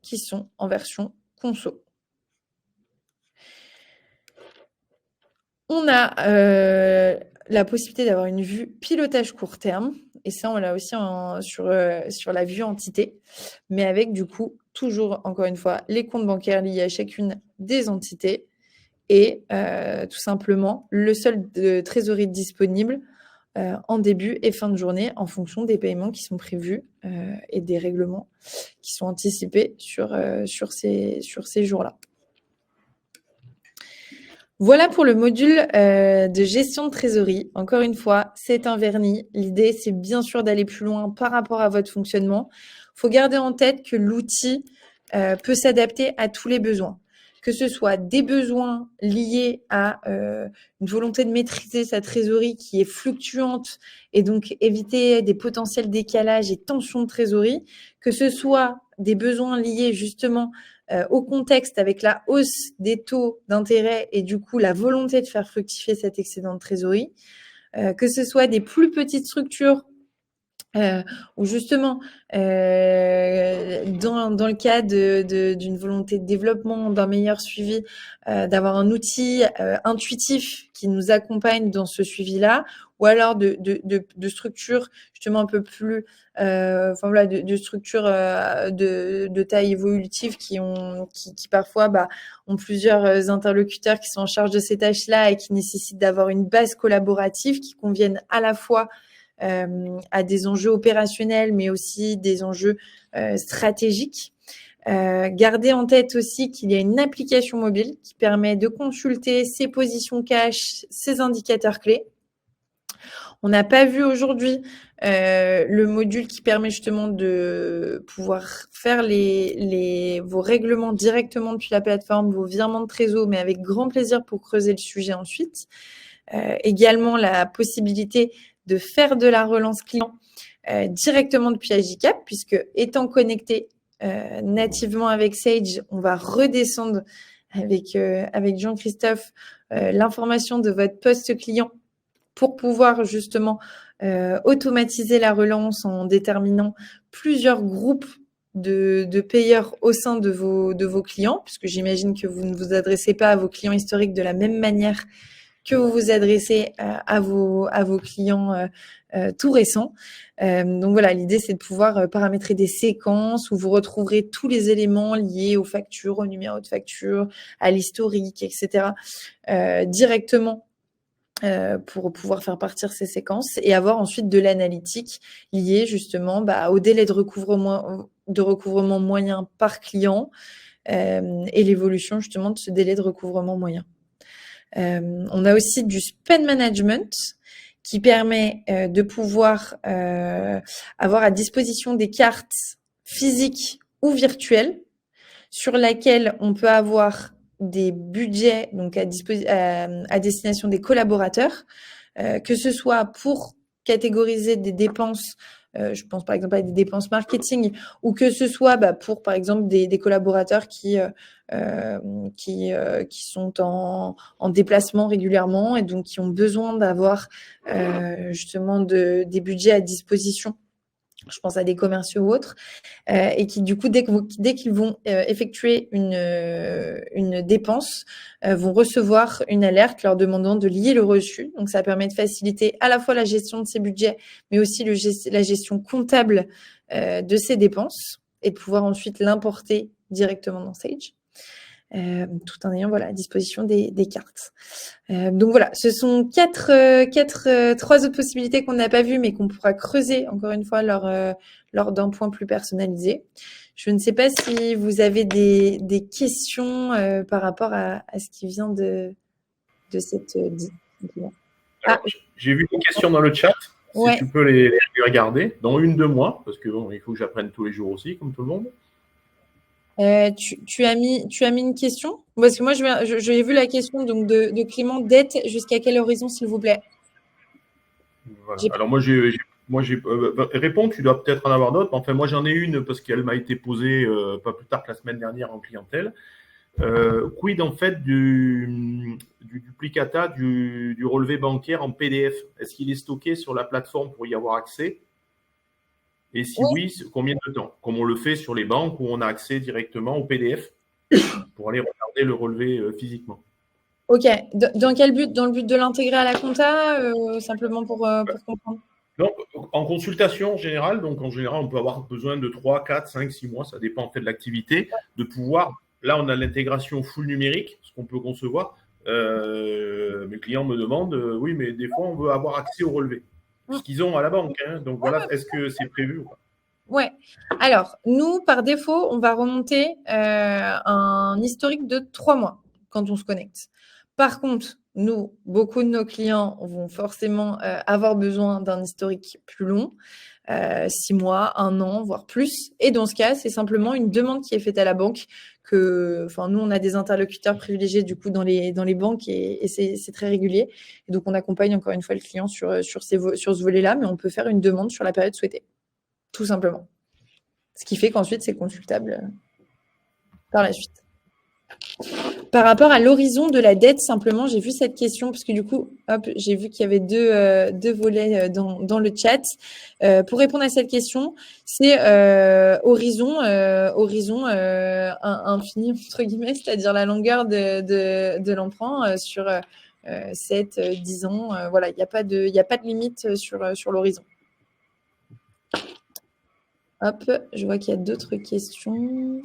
qui sont en version conso. On a la possibilité d'avoir une vue pilotage court terme, et ça, on l'a aussi sur la vue entité, mais avec du coup, toujours, encore une fois, les comptes bancaires liés à chacune des entités et tout simplement le solde de trésorerie disponible en début et fin de journée en fonction des paiements qui sont prévus et des règlements qui sont anticipés sur ces jours-là. Voilà pour le module de gestion de trésorerie. Encore une fois, c'est un vernis. L'idée, c'est bien sûr d'aller plus loin par rapport à votre fonctionnement. Il faut garder en tête que l'outil peut s'adapter à tous les besoins, que ce soit des besoins liés à une volonté de maîtriser sa trésorerie qui est fluctuante et donc éviter des potentiels décalages et tensions de trésorerie, que ce soit des besoins liés justement au contexte avec la hausse des taux d'intérêt et du coup la volonté de faire fructifier cet excédent de trésorerie, que ce soit des plus petites structures où justement dans le cas d'une volonté de développement, d'un meilleur suivi, d'avoir un outil intuitif qui nous accompagne dans ce suivi-là, ou alors de structures justement un peu plus de structures de taille évolutive qui parfois ont plusieurs interlocuteurs qui sont en charge de ces tâches-là et qui nécessitent d'avoir une base collaborative qui convienne à la fois à des enjeux opérationnels, mais aussi des enjeux stratégiques. Gardez en tête aussi qu'il y a une application mobile qui permet de consulter ses positions cash, ses indicateurs clés. On n'a pas vu aujourd'hui le module qui permet justement de pouvoir faire vos règlements directement depuis la plateforme, vos virements de trésor, mais avec grand plaisir pour creuser le sujet ensuite. Également la possibilité de faire de la relance client directement depuis Agicap, puisque étant connecté nativement avec Sage, on va redescendre avec Jean-Christophe l'information de votre poste client pour pouvoir justement automatiser la relance en déterminant plusieurs groupes de payeurs au sein de vos clients, puisque j'imagine que vous ne vous adressez pas à vos clients historiques de la même manière que vous vous adressez à vos clients tout récents. Donc voilà, l'idée, c'est de pouvoir paramétrer des séquences où vous retrouverez tous les éléments liés aux factures, au numéro de facture, à l'historique, etc. Directement pour pouvoir faire partir ces séquences et avoir ensuite de l'analytique liée justement au délai de recouvrement moyen par client et l'évolution justement de ce délai de recouvrement moyen. On a aussi du spend management qui permet de pouvoir avoir à disposition des cartes physiques ou virtuelles sur laquelle on peut avoir des budgets donc à destination des collaborateurs, que ce soit pour catégoriser des dépenses, je pense par exemple à des dépenses marketing, ou que ce soit pour par exemple des collaborateurs qui sont en déplacement régulièrement et donc qui ont besoin d'avoir justement des budgets à disposition. Je pense à des commerciaux ou autres, et qui du coup dès qu'ils vont effectuer une dépense, vont recevoir une alerte leur demandant de lier le reçu. Donc ça permet de faciliter à la fois la gestion de ces budgets, mais aussi la gestion comptable de ces dépenses et de pouvoir ensuite l'importer directement dans Sage. Tout en ayant à disposition des cartes. Donc voilà, ce sont trois autres possibilités qu'on n'a pas vues, mais qu'on pourra creuser encore une fois lors d'un point plus personnalisé. Je ne sais pas si vous avez des questions par rapport à ce qui vient de cette dit. J'ai vu des questions dans le chat. Si tu peux les regarder, dont une de moi, parce que il faut que j'apprenne tous les jours aussi, comme tout le monde. Tu as mis une question? Parce que moi, j'ai vu la question donc de Clément. Dette, jusqu'à quel horizon, s'il vous plaît? Voilà. Alors moi, réponds, tu dois peut-être en avoir d'autres. Enfin, moi, j'en ai une parce qu'elle m'a été posée pas plus tard que la semaine dernière en clientèle. Quid en fait du duplicata du relevé bancaire en PDF? Est-ce qu'il est stocké sur la plateforme pour y avoir accès? Et si oui, combien de temps? Comme on le fait sur les banques où on a accès directement au PDF pour aller regarder le relevé physiquement. Ok. Dans quel but? Dans le but de l'intégrer à la compta, simplement pour comprendre? Donc, en consultation générale, on peut avoir besoin de 3, 4, 5, 6 mois, ça dépend en fait de l'activité, de pouvoir. Là, on a l'intégration full numérique, ce qu'on peut concevoir. Mes clients me demandent, oui, mais des fois, on veut avoir accès au relevé. Ce qu'ils ont à la banque. Hein. Donc voilà, est-ce que c'est prévu ou pas? Ouais. Alors, nous, par défaut, on va remonter un historique de 3 mois quand on se connecte. Par contre, nous, beaucoup de nos clients vont forcément avoir besoin d'un historique plus long, 6 mois, 1 an, voire plus. Et dans ce cas, c'est simplement une demande qui est faite à la banque. Nous, on a des interlocuteurs privilégiés du coup dans les banques et c'est très régulier. Et donc, on accompagne encore une fois le client sur ce volet-là, mais on peut faire une demande sur la période souhaitée, tout simplement. Ce qui fait qu'ensuite, c'est consultable par la suite. Par rapport à l'horizon de la dette, simplement, j'ai vu cette question parce que du coup, j'ai vu qu'il y avait deux volets dans le chat. Pour répondre à cette question, c'est horizon infini, entre guillemets, c'est-à-dire la longueur de l'emprunt sur 7, 10 ans. Voilà, il n'y a pas de limite sur l'horizon. Hop, je vois qu'il y a d'autres questions.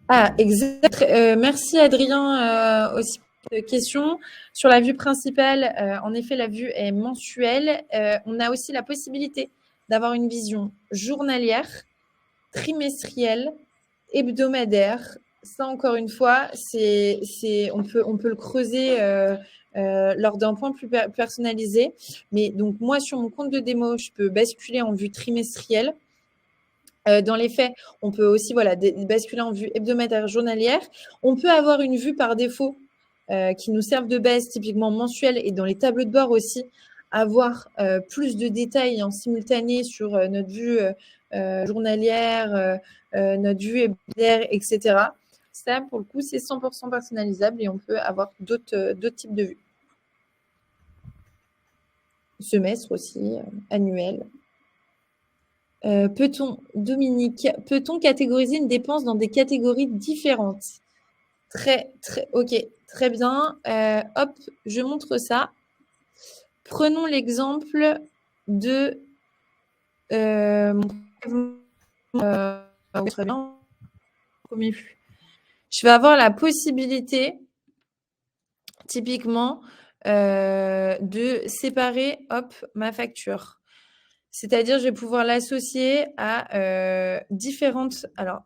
Ah, exact. Merci Adrien aussi pour cette question. Sur la vue principale, en effet, la vue est mensuelle. On a aussi la possibilité d'avoir une vision journalière, trimestrielle, hebdomadaire. Ça, encore une fois, on peut le creuser lors d'un point plus personnalisé. Mais donc, moi, sur mon compte de démo, je peux basculer en vue trimestrielle. Dans les faits, on peut aussi basculer en vue hebdomadaire, journalière. On peut avoir une vue par défaut qui nous serve de base, typiquement mensuelle, et dans les tableaux de bord aussi, avoir plus de détails en simultané sur notre vue journalière, notre vue hebdomadaire, etc. Ça, pour le coup, c'est 100% personnalisable et on peut avoir d'autres types de vues. Semestre aussi, annuel. Peut-on catégoriser une dépense dans des catégories différentes? Ok, très bien. Hop, je montre ça. Prenons l'exemple de très bien. Je vais avoir la possibilité, typiquement, de séparer, hop, ma facture. C'est-à-dire, je vais pouvoir l'associer à différentes. Alors,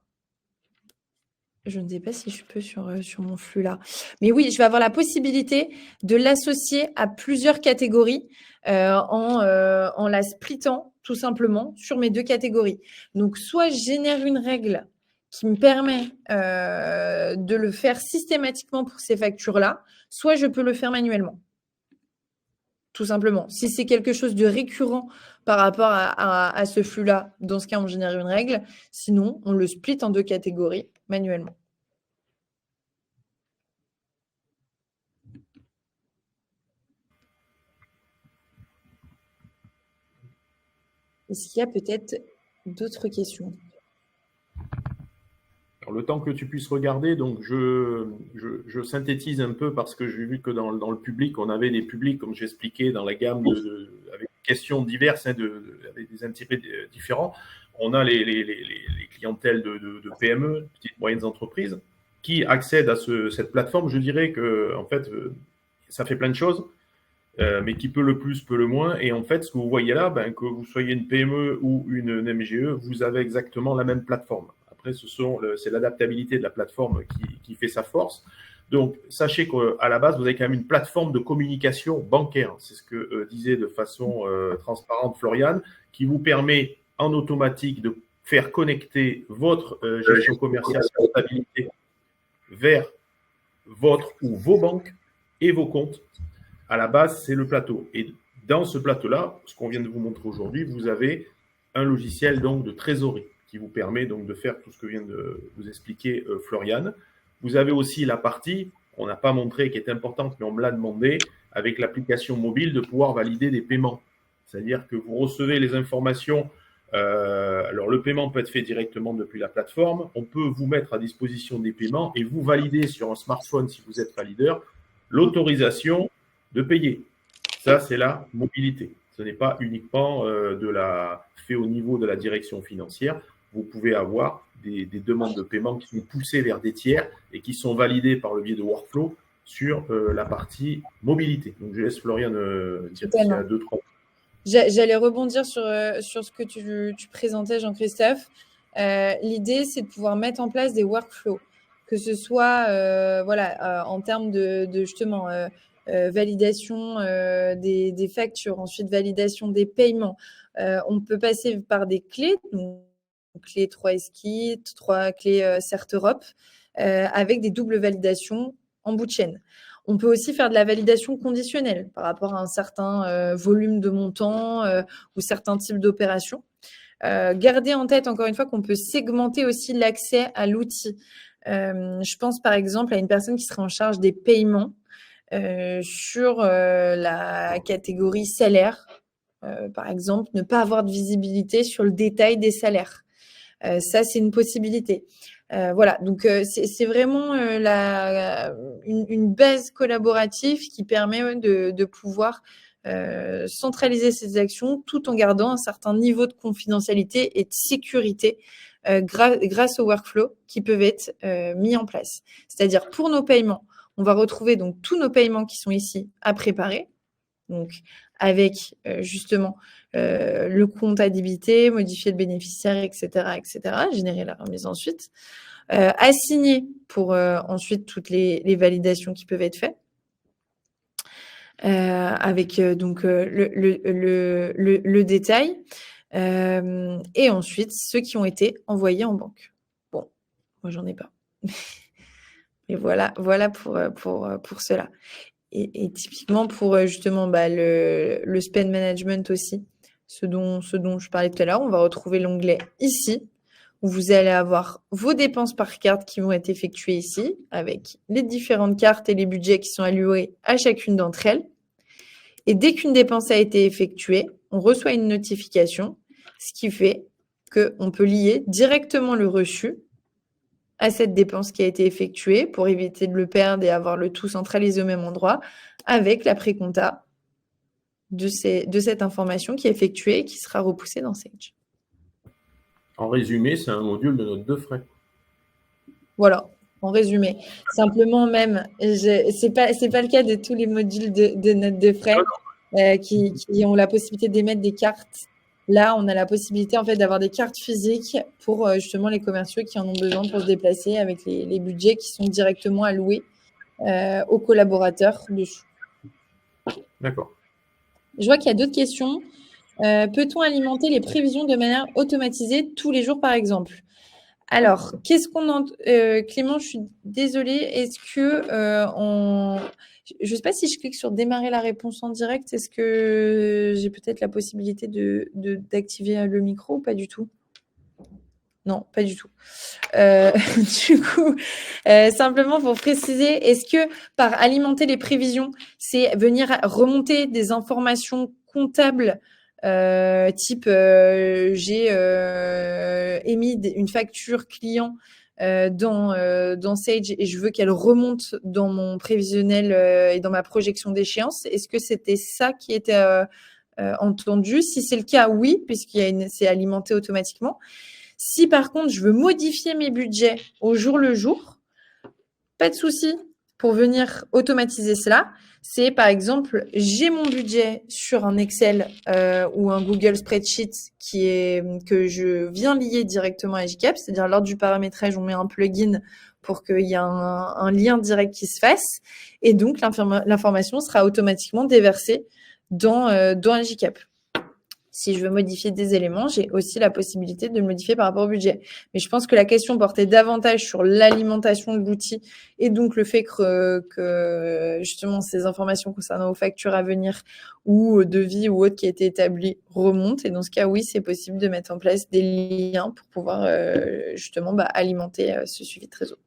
je ne sais pas si je peux sur mon flux là. Mais oui, je vais avoir la possibilité de l'associer à plusieurs catégories en la splittant tout simplement sur mes 2 catégories. Donc, soit je génère une règle qui me permet de le faire systématiquement pour ces factures-là, soit je peux le faire manuellement. Tout simplement. Si c'est quelque chose de récurrent par rapport à ce flux-là, dans ce cas, on génère une règle. Sinon, on le split en 2 catégories manuellement. Est-ce qu'il y a peut-être d'autres questions? Alors, le temps que tu puisses regarder, donc je synthétise un peu parce que j'ai vu que dans le public, on avait des publics, comme j'expliquais, dans la gamme avec des questions diverses, avec des intérêts différents. On a les clientèles de PME, petites moyennes entreprises, qui accèdent à cette plateforme. Je dirais que en fait, ça fait plein de choses. Mais qui peut le plus, peut le moins. Et en fait, ce que vous voyez là, que vous soyez une PME ou une MGE, vous avez exactement la même plateforme. Après, c'est l'adaptabilité de la plateforme qui fait sa force. Donc, sachez qu'à la base, vous avez quand même une plateforme de communication bancaire. C'est ce que disait de façon transparente Floriane, qui vous permet en automatique de faire connecter votre gestion commerciale et comptabilité vers votre ou vos banques et vos comptes. À la base, c'est le plateau. Et dans ce plateau-là, ce qu'on vient de vous montrer aujourd'hui, vous avez un logiciel donc de trésorerie qui vous permet donc de faire tout ce que vient de vous expliquer Floriane. Vous avez aussi la partie qu'on n'a pas montrée, qui est importante, mais on me l'a demandé, avec l'application mobile, de pouvoir valider des paiements. C'est-à-dire que vous recevez les informations. Alors, le paiement peut être fait directement depuis la plateforme. On peut vous mettre à disposition des paiements et vous valider sur un smartphone, si vous êtes valideur, l'autorisation de payer. Ça, c'est la mobilité. Ce n'est pas uniquement fait au niveau de la direction financière. Vous pouvez avoir des demandes de paiement qui sont poussées vers des tiers et qui sont validées par le biais de workflow sur la partie mobilité. Donc, je laisse Floriane dire s'il y a 2-3. J'allais rebondir sur ce que tu présentais, Jean-Christophe. L'idée, c'est de pouvoir mettre en place des workflows, que ce soit en termes de justement validation des factures, ensuite validation des paiements. On peut passer par des clés, donc clés 3SKIT, 3 clés CertEurope, avec des doubles validations en bout de chaîne. On peut aussi faire de la validation conditionnelle par rapport à un certain volume de montant ou certains types d'opérations. Gardez en tête, encore une fois, qu'on peut segmenter aussi l'accès à l'outil. Je pense par exemple à une personne qui serait en charge des paiements sur la catégorie salaire. Par exemple, ne pas avoir de visibilité sur le détail des salaires. Ça, c'est une possibilité. Voilà, donc c'est vraiment une base collaborative qui permet de pouvoir centraliser ces actions tout en gardant un certain niveau de confidentialité et de sécurité grâce aux workflows qui peuvent être mis en place. C'est-à-dire pour nos paiements, on va retrouver donc tous nos paiements qui sont ici à préparer, donc avec justement le compte à débiter, modifier le bénéficiaire, etc., générer la remise ensuite, assigner pour ensuite toutes les validations qui peuvent être faites, avec donc le détail, et ensuite ceux qui ont été envoyés en banque. Bon, moi j'en ai pas. Mais voilà pour cela. Et typiquement pour justement le spend management aussi, ce dont je parlais tout à l'heure, on va retrouver l'onglet ici, où vous allez avoir vos dépenses par carte qui vont être effectuées ici, avec les différentes cartes et les budgets qui sont alloués à chacune d'entre elles. Et dès qu'une dépense a été effectuée, on reçoit une notification, ce qui fait qu'on peut lier directement le reçu à cette dépense qui a été effectuée pour éviter de le perdre et avoir le tout centralisé au même endroit avec la précompta de cette information qui est effectuée et qui sera repoussée dans Sage. En résumé, c'est un module de note de frais. Voilà, en résumé. Simplement même, c'est pas le cas de tous les modules de notes de frais qui ont la possibilité d'émettre des cartes. Là, on a la possibilité en fait d'avoir des cartes physiques pour justement les commerciaux qui en ont besoin pour se déplacer avec les budgets qui sont directement alloués aux collaborateurs dessus. D'accord. Je vois qu'il y a d'autres questions. Peut-on alimenter les prévisions de manière automatisée tous les jours, par exemple? Alors, qu'est-ce qu'on en... Clément, je suis désolée. Est-ce que je ne sais pas si je clique sur démarrer la réponse en direct. Est-ce que j'ai peut-être la possibilité d'activer le micro ou pas du tout? Non, pas du tout. Du coup, simplement pour préciser, est-ce que par alimenter les prévisions, c'est venir remonter des informations comptables type j'ai émis une facture client dans Sage et je veux qu'elle remonte dans mon prévisionnel et dans ma projection d'échéance. Est-ce que c'était ça qui était entendu? Si c'est le cas, oui, c'est alimenté automatiquement. Si par contre, je veux modifier mes budgets au jour le jour, pas de souci pour venir automatiser cela. C'est par exemple, j'ai mon budget sur un Excel ou un Google Spreadsheet que je viens lier directement à GCAP, c'est-à-dire lors du paramétrage, on met un plugin pour qu'il y ait un lien direct qui se fasse et donc l'information sera automatiquement déversée dans un GCAP. Si je veux modifier des éléments, j'ai aussi la possibilité de le modifier par rapport au budget. Mais je pense que la question portait davantage sur l'alimentation de l'outil et donc le fait que justement ces informations concernant aux factures à venir ou devis ou autres qui étaient établis remontent. Et dans ce cas, oui, c'est possible de mettre en place des liens pour pouvoir justement alimenter ce suivi de trésor.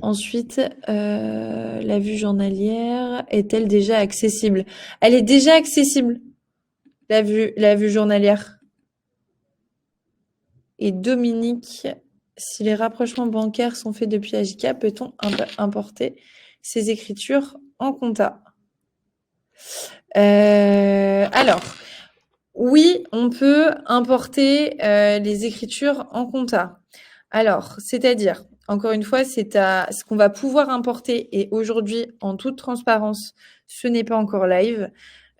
Ensuite, la vue journalière est-elle déjà accessible? Elle est déjà accessible, la vue journalière. Et Dominique, si les rapprochements bancaires sont faits depuis AJK, peut-on importer ces écritures en compta? Alors, oui, on peut importer les écritures en compta. Alors, c'est-à-dire, encore une fois, c'est ce qu'on va pouvoir importer. Et aujourd'hui, en toute transparence, ce n'est pas encore live,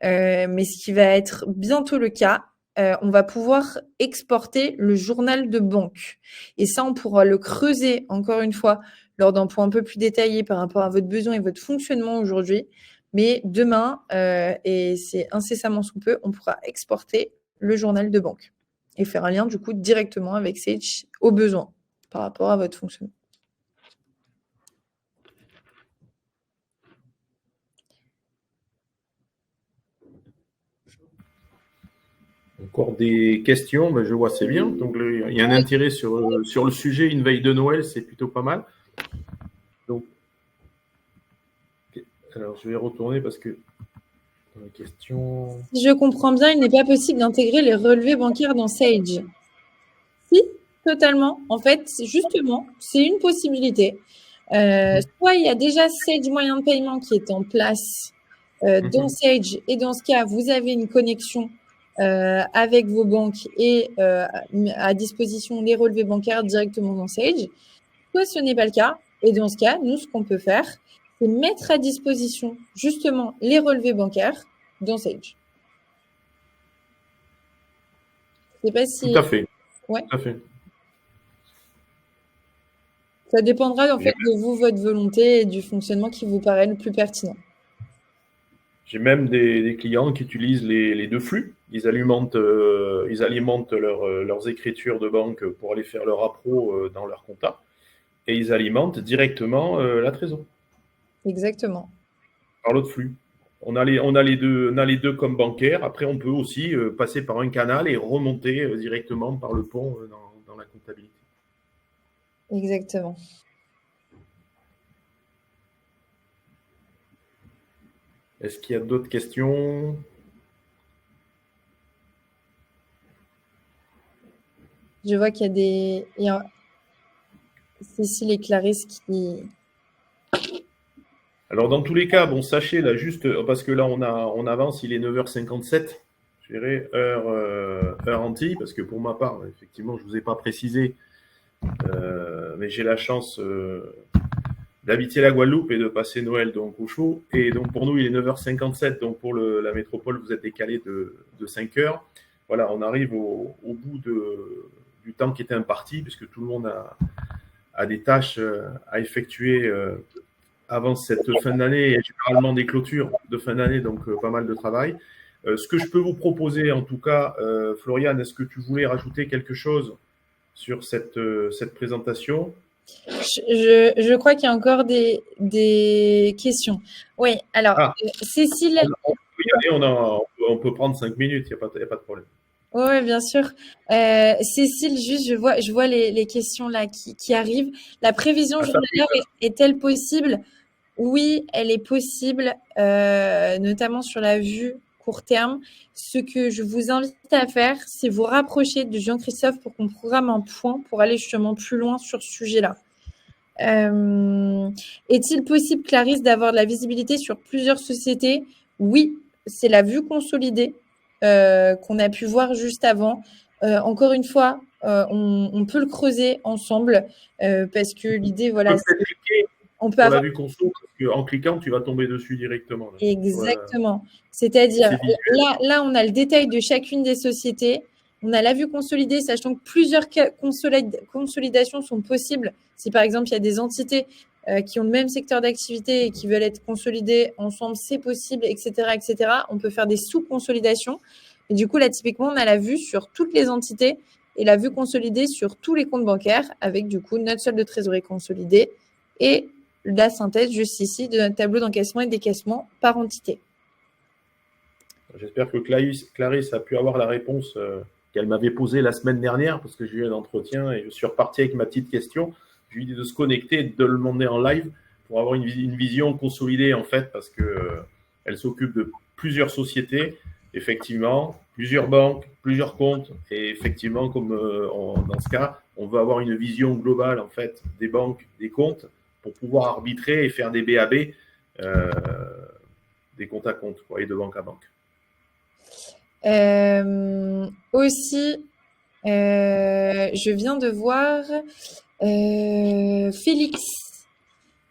mais ce qui va être bientôt le cas, on va pouvoir exporter le journal de banque. Et ça, on pourra le creuser, encore une fois, lors d'un point un peu plus détaillé par rapport à votre besoin et votre fonctionnement aujourd'hui. Mais demain, et c'est incessamment sous peu, on pourra exporter le journal de banque et faire un lien du coup directement avec Sage au besoin par rapport à votre fonctionnement. Encore des questions, ben je vois c'est bien. Donc il y a un intérêt sur le sujet. Une veille de Noël, c'est plutôt pas mal. Donc, alors je vais retourner parce que dans les questions. Si je comprends bien, il n'est pas possible d'intégrer les relevés bancaires dans Sage. Si, totalement. En fait, justement, c'est une possibilité. Soit il y a déjà Sage moyen de paiement qui est en place dans Sage, et dans ce cas, vous avez une connexion avec vos banques et à disposition les relevés bancaires directement dans Sage. Soit ce n'est pas le cas, et dans ce cas, nous, ce qu'on peut faire, c'est mettre à disposition justement les relevés bancaires dans Sage. Je sais pas si... Tout à fait. Ouais. Tout à fait. Ça dépendra en fait de vous, votre volonté et du fonctionnement qui vous paraît le plus pertinent. J'ai même des clients qui utilisent les deux flux. Ils alimentent leurs écritures de banque pour aller faire leur appro dans leur compta. Et ils alimentent directement la trésor. Exactement. Par l'autre flux. On a les deux comme bancaire. Après, on peut aussi passer par un canal et remonter directement par le pont dans la comptabilité. Exactement. Est-ce qu'il y a d'autres questions? Je vois qu'il y a Cécile et Clarisse qui… Alors, dans tous les cas, bon, sachez là, juste, parce que là, on avance, il est 9h57, je dirais, heure anti, parce que pour ma part, effectivement, je ne vous ai pas précisé, mais j'ai la chance d'habiter la Guadeloupe et de passer Noël donc au chaud. Et donc, pour nous, il est 9h57, donc pour la métropole, vous êtes décalé de 5 heures. Voilà, on arrive au bout du temps qui était imparti, puisque tout le monde a des tâches à effectuer avant cette fin d'année et généralement des clôtures de fin d'année, donc pas mal de travail. Ce que je peux vous proposer, en tout cas, Floriane, est-ce que tu voulais rajouter quelque chose sur cette présentation? Je crois qu'il y a encore des questions. Oui, alors, Ah, Cécile… on peut y aller, on peut prendre 5 minutes, il n'y a pas de problème. Oui, bien sûr. Cécile, juste, je vois les questions là qui arrivent. La prévision Ah, ça journalière est-elle possible? Oui, elle est possible, notamment sur la vue court terme. Ce que je vous invite à faire, c'est vous rapprocher de Jean-Christophe pour qu'on programme un point pour aller justement plus loin sur ce sujet-là. Est-il possible, Clarisse, d'avoir de la visibilité sur plusieurs sociétés? Oui, c'est la vue consolidée qu'on a pu voir juste avant. Encore une fois, on peut le creuser ensemble parce que l'idée, voilà, peut peut-être cliquer on peut sur la avoir… vue conso, parce qu'en cliquant, tu vas tomber dessus directement. Là. Exactement. C'est-à-dire, C'est visuel. là, on a le détail de chacune des sociétés. On a la vue consolidée, sachant que plusieurs consolidations sont possibles. Si par exemple, il y a des entités qui ont le même secteur d'activité et qui veulent être consolidées ensemble, c'est possible, etc., etc. On peut faire des sous-consolidations. Et du coup, là, typiquement, on a la vue sur toutes les entités et la vue consolidée sur tous les comptes bancaires avec du coup notre solde de trésorerie consolidé et la synthèse juste ici de notre tableau d'encaissement et de décaissement par entité. J'espère que Clarisse a pu avoir la réponse qu'elle m'avait posée la semaine dernière, parce que j'ai eu un entretien et je suis reparti avec ma petite question. Je lui ai dit de se connecter et de le demander en live pour avoir une vision consolidée, en fait, parce que elle s'occupe de plusieurs sociétés, effectivement, plusieurs banques, plusieurs comptes, et effectivement, comme dans ce cas, on veut avoir une vision globale, en fait, des banques, des comptes, pour pouvoir arbitrer et faire des BAB, des comptes à compte, quoi, et de banque à banque. Aussi, je viens de voir Félix.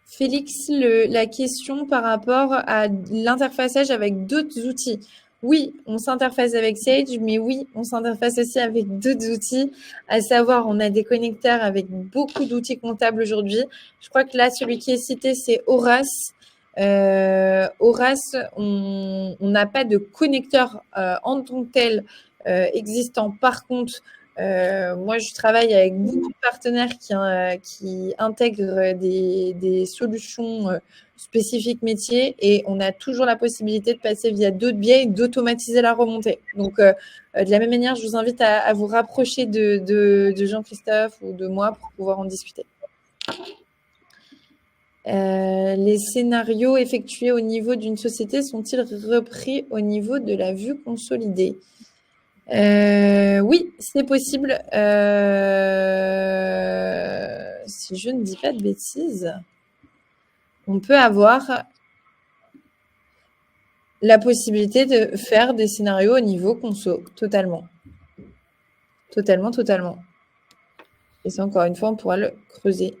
Félix, la question par rapport à l'interfaçage avec d'autres outils. Oui, on s'interface avec Sage, mais oui, on s'interface aussi avec d'autres outils, à savoir, on a des connecteurs avec beaucoup d'outils comptables aujourd'hui. Je crois que là, celui qui est cité, c'est Horace. Horace, on n'a pas de connecteur en tant que tel existant. Par contre, moi, je travaille avec beaucoup de partenaires qui intègrent des solutions spécifiques métiers et on a toujours la possibilité de passer via d'autres biais et d'automatiser la remontée. Donc, de la même manière, je vous invite à vous rapprocher de Jean-Christophe ou de moi pour pouvoir en discuter. Les scénarios effectués au niveau d'une société sont-ils repris au niveau de la vue consolidée? Oui, c'est possible. Si je ne dis pas de bêtises, on peut avoir la possibilité de faire des scénarios au niveau conso, totalement. Totalement, totalement. Et ça, encore une fois, on pourra le creuser.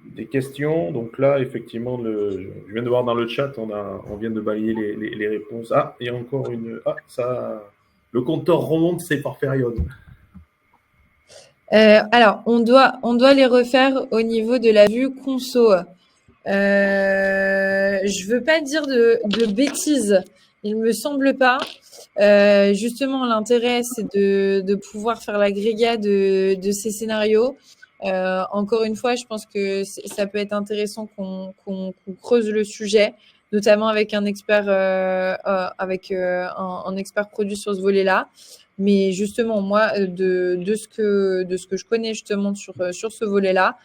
Des questions. Donc là, effectivement, je viens de voir dans le chat, on vient de balayer les réponses. Ah, il y a encore une. Ah, ça. Le compteur remonte, c'est par période. Alors, on doit les refaire au niveau de la vue conso. Je veux pas dire de bêtises, il me semble pas. Justement, l'intérêt, c'est de pouvoir faire l'agrégat de ces scénarios. Encore une fois, je pense que ça peut être intéressant qu'on creuse le sujet, notamment avec un expert, un expert produit sur ce volet-là. Mais justement, moi, de ce que je connais justement sur ce volet-là,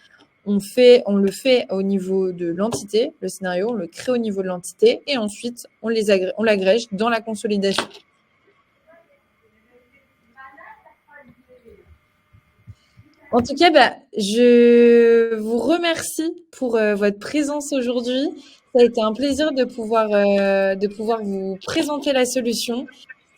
on le fait au niveau de l'entité, le scénario, on le crée au niveau de l'entité et ensuite on l'agrège dans la consolidation. En tout cas, je vous remercie pour votre présence aujourd'hui. Ça a été un plaisir de pouvoir vous présenter la solution.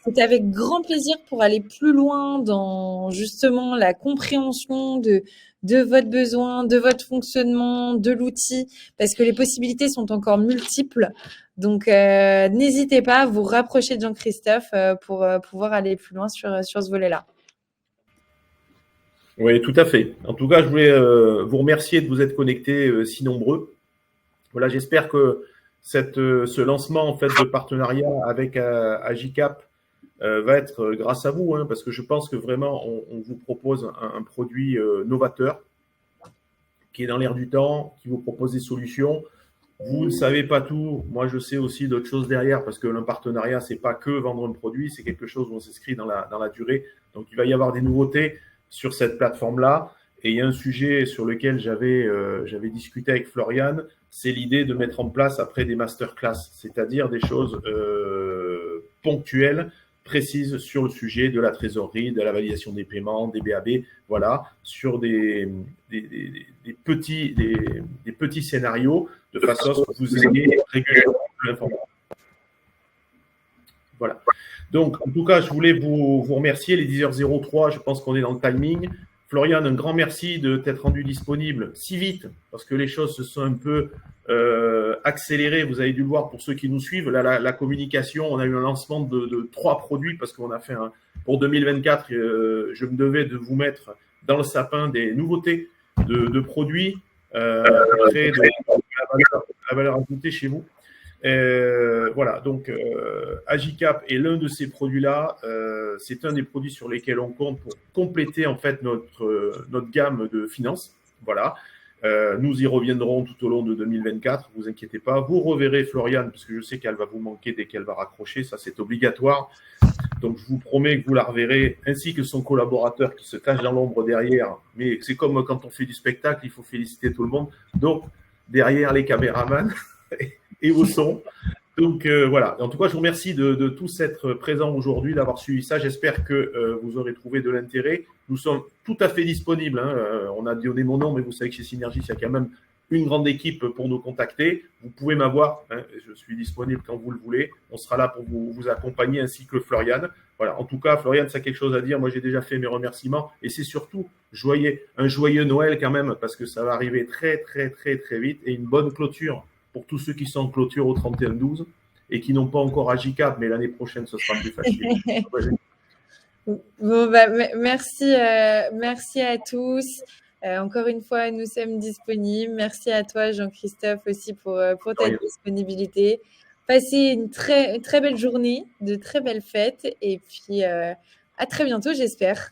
C'était avec grand plaisir pour aller plus loin dans justement la compréhension de votre besoin, de votre fonctionnement, de l'outil, parce que les possibilités sont encore multiples. Donc, n'hésitez pas à vous rapprocher de Jean-Christophe pour pouvoir aller plus loin sur ce volet-là. Oui, tout à fait. En tout cas, je voulais vous remercier de vous être connectés si nombreux. Voilà, j'espère que ce lancement en fait de partenariat avec Agicap va être grâce à vous, hein, parce que je pense que vraiment on vous propose un produit novateur qui est dans l'air du temps, qui vous propose des solutions. Vous ne savez pas tout. Moi, je sais aussi d'autres choses derrière, parce que le partenariat, c'est pas que vendre un produit, c'est quelque chose où on s'inscrit dans la durée. Donc, il va y avoir des nouveautés sur cette plateforme-là. Et il y a un sujet sur lequel j'avais discuté avec Florian, c'est l'idée de mettre en place après des masterclass, c'est-à-dire des choses ponctuelles, précises sur le sujet de la trésorerie, de la validation des paiements, des BAB, voilà, sur des petits scénarios de façon à ce que vous ayez régulièrement l'information. Voilà. Donc, en tout cas, je voulais vous remercier. Les 10h03, je pense qu'on est dans le timing. Florian, un grand merci de t'être rendu disponible si vite, parce que les choses se sont un peu accélérées. Vous avez dû le voir pour ceux qui nous suivent. Là, la communication, on a eu un lancement de 3 produits, parce qu'on a fait pour 2024, je me devais de vous mettre dans le sapin des nouveautés de produits, créer de la valeur ajoutée chez vous. Voilà, donc Agicap est l'un de ces produits-là. C'est un des produits sur lesquels on compte pour compléter en fait notre gamme de finances. Voilà, nous y reviendrons tout au long de 2024. Vous inquiétez pas. Vous reverrez Florian, parce que je sais qu'elle va vous manquer dès qu'elle va raccrocher. Ça, c'est obligatoire. Donc, je vous promets que vous la reverrez, ainsi que son collaborateur qui se cache dans l'ombre derrière. Mais c'est comme quand on fait du spectacle, il faut féliciter tout le monde. Donc, derrière les caméramans et au son. Donc voilà, en tout cas, je vous remercie de tous être présents aujourd'hui, d'avoir suivi ça. J'espère que vous aurez trouvé de l'intérêt. Nous sommes tout à fait disponibles. Hein. On a donné mon nom, mais vous savez que chez Synergis, il y a quand même une grande équipe pour nous contacter. Vous pouvez m'avoir. Hein. Je suis disponible quand vous le voulez. On sera là pour vous accompagner, ainsi que Florian. Voilà. En tout cas, Florian, ça a quelque chose à dire. Moi, j'ai déjà fait mes remerciements. Et c'est surtout un joyeux Noël quand même, parce que ça va arriver très, très, très, très vite. Et une bonne clôture pour tous ceux qui sont en clôture au 31-12 et qui n'ont pas encore Agicap, mais l'année prochaine, ce sera plus facile. Bon, merci à tous. Encore une fois, nous sommes disponibles. Merci à toi, Jean-Christophe, aussi pour ta disponibilité. Passez une très, très belle journée, de très belles fêtes, et puis à très bientôt, j'espère.